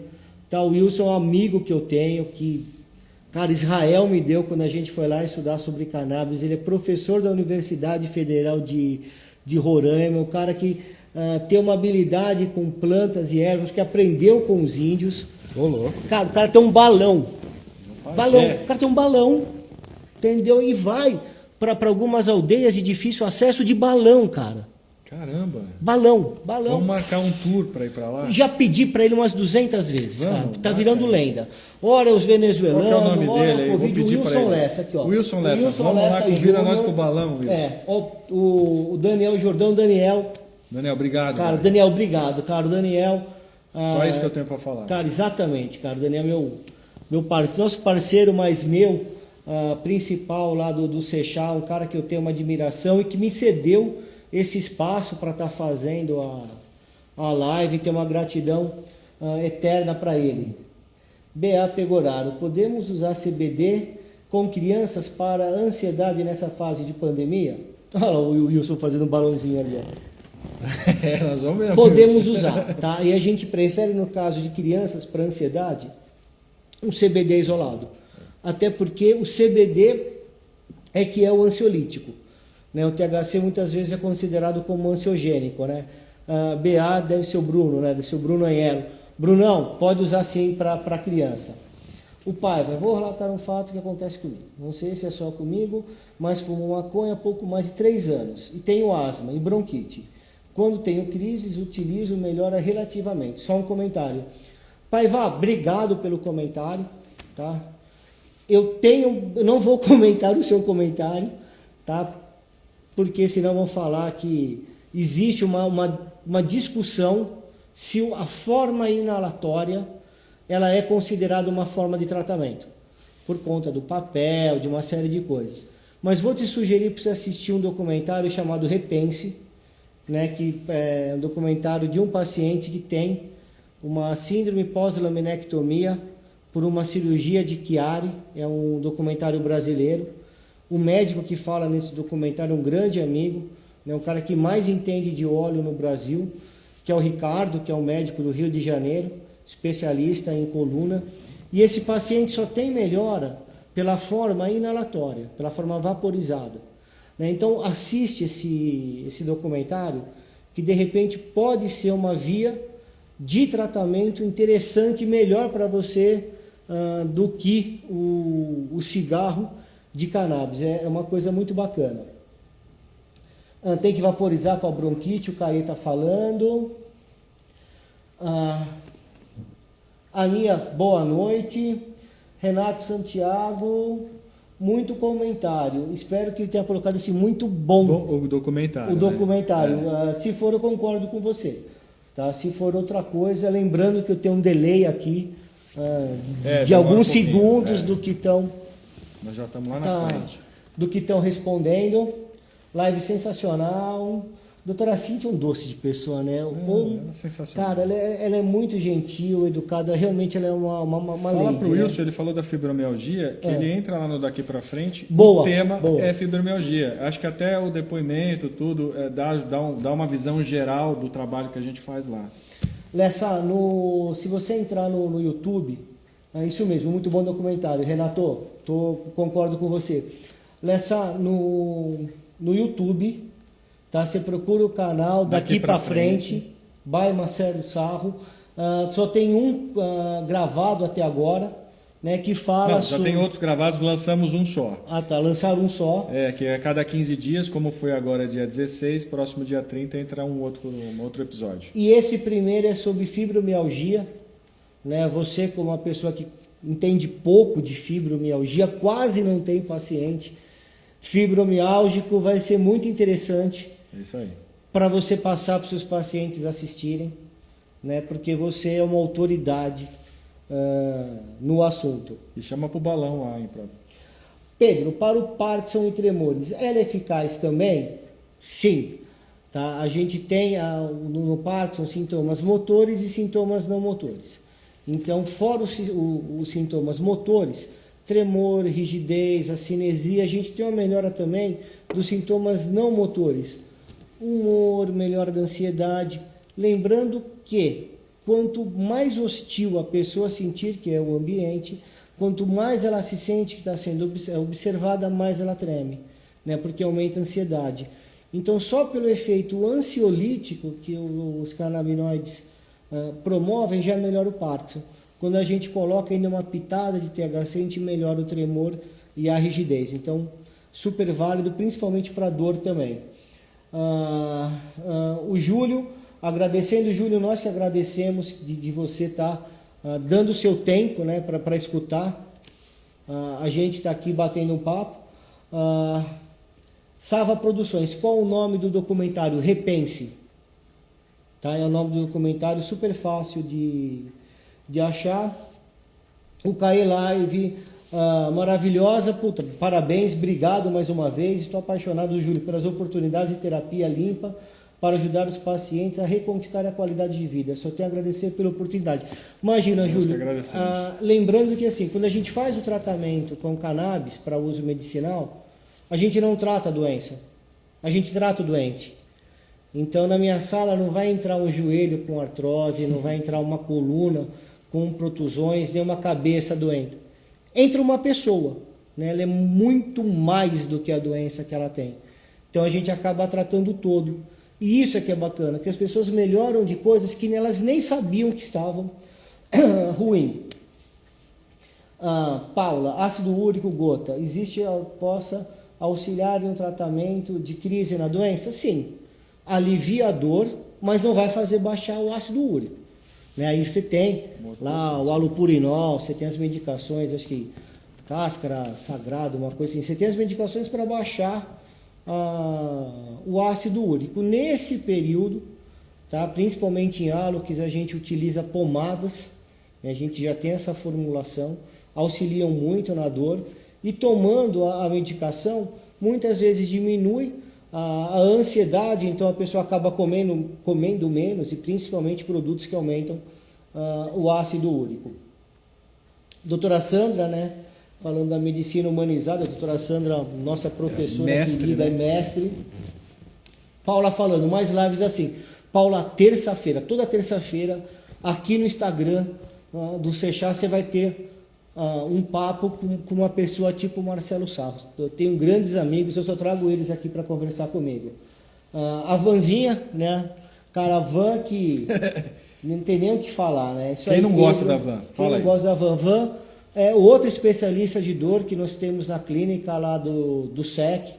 S1: Tá? O Wilson é um amigo que eu tenho, que, cara, Israel me deu quando a gente foi lá estudar sobre cannabis. Ele é professor da Universidade Federal de Roraima, um cara que tem uma habilidade com plantas e ervas, que aprendeu com os índios. Cara, o cara tem um balão. O cara tem um balão, entendeu? E vai para algumas aldeias de difícil acesso de balão, cara.
S2: Caramba!
S1: Balão.
S2: Vamos marcar um tour para ir para lá?
S1: Já pedi para ele umas 200 vezes, cara. Tá virando lenda. Ora os venezuelanos,
S2: qual que é o nome
S1: ora
S2: dele?
S1: o Covid.
S2: Vou pedir
S1: Wilson
S2: pra ele.
S1: Lessa, aqui, ó.
S2: Wilson Lessa, vamos lá, convida nós com o balão, Wilson.
S1: O Daniel Jordão, Daniel,
S2: obrigado.
S1: cara, Daniel, obrigado, cara, o Daniel.
S2: Só isso que eu tenho para falar.
S1: Cara, exatamente, cara, o Daniel nosso parceiro, mas principal lá do Seixá, um cara que eu tenho uma admiração e que me cedeu esse espaço para estar fazendo a live, e ter uma gratidão eterna para ele. B.A. Pegoraro, podemos usar CBD com crianças para ansiedade nessa fase de pandemia? Olha lá o Wilson fazendo um balãozinho ali.
S2: Nós vamos ver.
S1: Podemos usar, tá? E a gente prefere, no caso de crianças para ansiedade, um CBD isolado. Até porque o CBD é que é o ansiolítico. Né? O THC muitas vezes é considerado como ansiogênico. Né? BA deve ser o Bruno, né? Deve ser o Bruno Anhelo. Brunão, pode usar sim para criança. O pai, vou relatar um fato que acontece comigo. Não sei se é só comigo, mas fumo maconha há pouco mais de 3 anos. E tenho asma e bronquite. Quando tenho crises, utilizo, melhora relativamente. Só um comentário. Paiva, obrigado pelo comentário. Tá? Eu não vou comentar o seu comentário, tá? Porque senão vão falar que existe uma discussão se a forma inalatória ela é considerada uma forma de tratamento, por conta do papel, de uma série de coisas. Mas vou te sugerir para você assistir um documentário chamado Repense, né, que é um documentário de um paciente que tem uma síndrome pós-laminectomia por uma cirurgia de Chiari, é um documentário brasileiro. O médico que fala nesse documentário é um grande amigo, né, um cara que mais entende de óleo no Brasil, que é o Ricardo, que é um médico do Rio de Janeiro, especialista em coluna. E esse paciente só tem melhora pela forma inalatória, pela forma vaporizada. Né? Então assiste esse documentário, que de repente pode ser uma via de tratamento interessante, melhor para você do que o cigarro de cannabis. É uma coisa muito bacana. Tem que vaporizar com a bronquite, o Caê está falando. Aninha, boa noite. Renato Santiago, muito comentário. Espero que ele tenha colocado esse muito bom.
S2: O documentário.
S1: O documentário. Né? Se for, eu concordo com você. Tá? Se for outra coisa, lembrando que eu tenho um delay aqui de alguns segundos do que estão.
S2: Nós já estamos lá na frente.
S1: Do que estão respondendo. Live sensacional. Doutora Cíntia é um doce de pessoa, né?
S2: Ela é sensacional.
S1: Cara, ela é muito gentil, educada. Realmente ela é uma
S2: Fala
S1: lady,
S2: pro Wilson, ele falou da fibromialgia, que ele entra lá no Daqui Pra Frente.
S1: Boa,
S2: o tema
S1: boa.
S2: é fibromialgia. Acho que até o depoimento, tudo, dá uma visão geral do trabalho que a gente faz lá.
S1: Lessa, se você entrar no YouTube, é isso mesmo, muito bom documentário. Renato, concordo com você. Lessa, no YouTube, tá? Você procura o canal Daqui Pra Frente, by Marcelo Sarro. Só tem um gravado até agora, né? Que fala
S2: já tem outros gravados, lançamos um só.
S1: Tá, lançaram um só.
S2: Que é a cada 15 dias, como foi agora dia 16, próximo dia 30 entra um outro episódio.
S1: E esse primeiro é sobre fibromialgia, né? Você como uma pessoa que entende pouco de fibromialgia, quase não tem paciente fibromiálgico, vai ser muito interessante.
S2: É isso aí.
S1: Para você passar para os seus pacientes assistirem, né? Porque você é uma autoridade no assunto.
S2: E chama pro balão lá, hein,
S1: Pedro, para o Parkinson e tremores, ela é eficaz também? Sim. Tá? A gente tem no Parkinson sintomas motores e sintomas não motores. Então, fora os sintomas motores, tremor, rigidez, acinesia, a gente tem uma melhora também dos sintomas não motores. Humor, melhora da ansiedade. Lembrando que quanto mais hostil a pessoa sentir que é o ambiente, quanto mais ela se sente que está sendo observada, mais ela treme, né? Porque aumenta a ansiedade. Então, só pelo efeito ansiolítico que os canabinoides promovem, já melhora o Parkinson. Quando a gente coloca ainda uma pitada de THC, a gente melhora o tremor e a rigidez. Então, super válido, principalmente para dor também. O Júlio, agradecendo, Júlio, nós que agradecemos de você estar dando o seu tempo, né, para escutar. A gente está aqui batendo um papo. Sava Produções, qual o nome do documentário? Repense. Tá? É o nome do documentário, super fácil de achar. O Caê Live, maravilhosa, puta, parabéns, obrigado mais uma vez. Estou apaixonado, Júlio, pelas oportunidades de terapia limpa para ajudar os pacientes a reconquistar a qualidade de vida. Só tenho a agradecer pela oportunidade. Imagina, Júlio, lembrando que assim, quando a gente faz o tratamento com cannabis para uso medicinal, a gente não trata a doença, a gente trata o doente. Então, na minha sala não vai entrar um joelho com artrose, não vai entrar uma coluna com protusões, nem uma cabeça doente. Entra uma pessoa, né? Ela é muito mais do que a doença que ela tem. Então, a gente acaba tratando o todo. E isso é que é bacana, que as pessoas melhoram de coisas que elas nem sabiam que estavam ruim. Paula, ácido úrico gota, possa auxiliar em um tratamento de crise na doença? Sim, alivia a dor, mas não vai fazer baixar o ácido úrico. Né? Aí você tem lá o alopurinol, você tem as medicações, acho que cáscara sagrada, uma coisa assim, você tem as medicações para baixar o ácido úrico. Nesse período, tá? Principalmente em hálogos, a gente utiliza pomadas, né? A gente já tem essa formulação, auxiliam muito na dor, e tomando a medicação, muitas vezes diminui a ansiedade, então a pessoa acaba comendo menos, e principalmente produtos que aumentam o ácido úrico. Doutora Sandra, né? Falando da medicina humanizada, a doutora Sandra, nossa professora querida, né? Mestre. Paula falando, mais lives assim. Paula, terça-feira, toda terça-feira, aqui no Instagram do Sechá, você vai ter um papo com uma pessoa tipo Marcelo Sarros. Eu tenho grandes amigos, eu só trago eles aqui para conversar comigo. A Vanzinha, né? Cara, a Van que não tem nem o que falar, né? Isso
S2: quem não gosta da Van?
S1: Quem não gosta da Van? Van é outro especialista de dor que nós temos na clínica lá do SEC.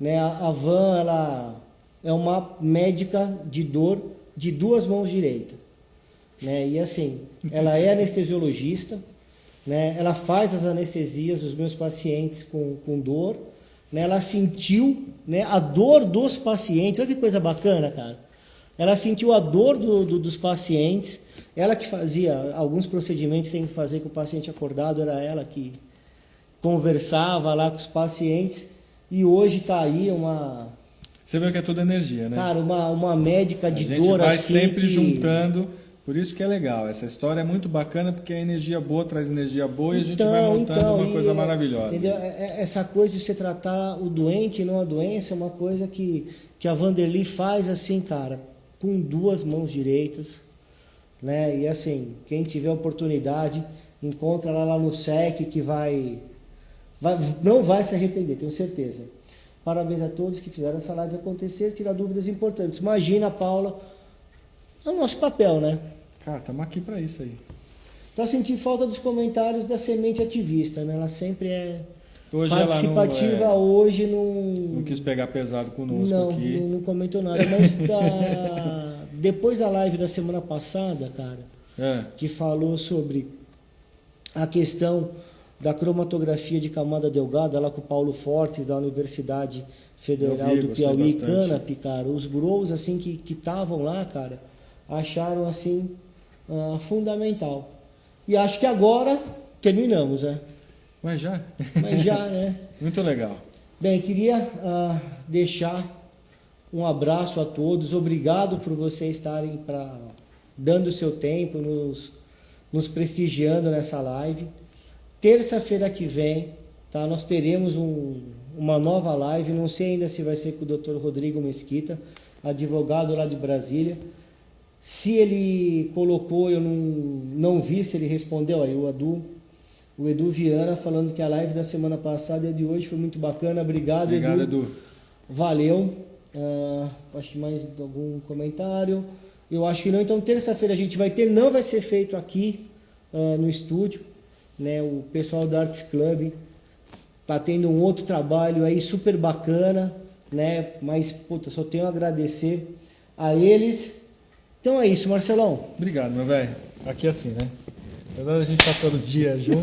S1: Né? A Van, ela é uma médica de dor de 2 mãos direitas. Né? E assim, ela é anestesiologista, né? Ela faz as anestesias dos meus pacientes com dor. Né? Ela sentiu, né, a dor dos pacientes. Olha que coisa bacana, cara. Ela sentiu a dor dos pacientes. Ela que fazia alguns procedimentos, tem que fazer com o paciente acordado, era ela que conversava lá com os pacientes. E hoje está aí uma...
S2: Você vê que é tudo energia, né?
S1: Cara, uma médica de dor assim...
S2: A gente vai sempre juntando, por isso que é legal. Essa história é muito bacana, porque a energia boa traz energia boa e a gente vai montando uma coisa maravilhosa.
S1: Entendeu? Essa coisa de você tratar o doente e não a doença é uma coisa que a Vanderly faz assim, cara, com 2 mãos direitas. Né? E assim, quem tiver oportunidade, encontra ela lá no SEC, que não vai se arrepender, tenho certeza. Parabéns a todos que fizeram essa live acontecer, tirar dúvidas importantes. Imagina, Paula, é o nosso papel, né?
S2: Cara, estamos aqui para isso aí.
S1: Tá sentindo falta dos comentários da Semente Ativista, né? Ela sempre é
S2: hoje
S1: participativa,
S2: ela
S1: hoje
S2: não quis pegar pesado conosco aqui.
S1: Não comentou nada, mas depois da live da semana passada, cara, que falou sobre a questão da cromatografia de camada delgada, lá com o Paulo Fortes, da Universidade Federal do Piauí, Canap, cara. Os bros, assim, que estavam lá, cara, acharam, assim, fundamental. E acho que agora terminamos, né?
S2: Mas já?
S1: Mas já, né?
S2: Muito legal.
S1: Bem, queria deixar um abraço a todos. Obrigado por vocês estarem dando o seu tempo, nos prestigiando nessa live. Terça-feira que vem, tá, nós teremos uma nova live. Não sei ainda se vai ser com o Dr. Rodrigo Mesquita, advogado lá de Brasília. Se ele colocou, eu não vi se ele respondeu aí, o Edu Viana falando que a live da semana passada e a de hoje foi muito bacana. Obrigado, Edu. Valeu. Acho que mais algum comentário? Eu acho que não. Então, terça-feira a gente vai ter. Não vai ser feito aqui no estúdio, né? O pessoal da Arts Club tá tendo um outro trabalho aí super bacana, né? Mas, puta, só tenho a agradecer a eles. Então é isso, Marcelão.
S2: Obrigado, meu velho. Aqui é assim, né? Apesar da gente estar todo dia junto,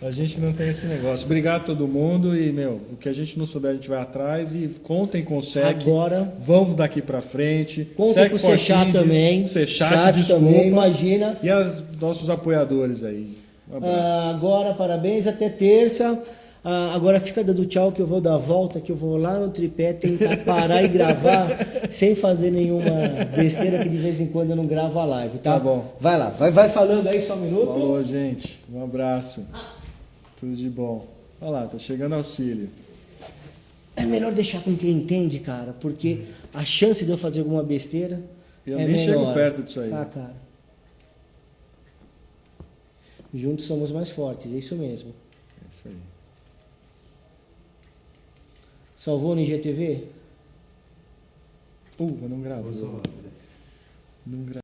S2: a gente não tem esse negócio. Obrigado a todo mundo e, o que a gente não souber, a gente vai atrás e contem com o SEC.
S1: Agora,
S2: vamos daqui pra frente.
S1: Contem com o Sechat também.
S2: Sechat, desculpa.
S1: Também, imagina.
S2: E nossos apoiadores aí. Um abraço.
S1: Agora, parabéns, até terça. Agora fica dando tchau que eu vou dar a volta, que eu vou lá no tripé tentar parar e gravar sem fazer nenhuma besteira, que de vez em quando eu não gravo a live, tá?
S2: Tá bom.
S1: Vai lá, vai falando aí só um minuto.
S2: Falou, gente. Um abraço. Tudo de bom. Olha lá, tá chegando auxílio.
S1: É melhor deixar com quem entende, cara, porque a chance de eu fazer alguma besteira
S2: eu
S1: é
S2: nem
S1: menor.
S2: chego perto disso aí.
S1: Tá, cara. Juntos somos mais fortes, é isso mesmo.
S2: É isso aí.
S1: Salvou no IGTV?
S2: Mas não gravou. Não gravou.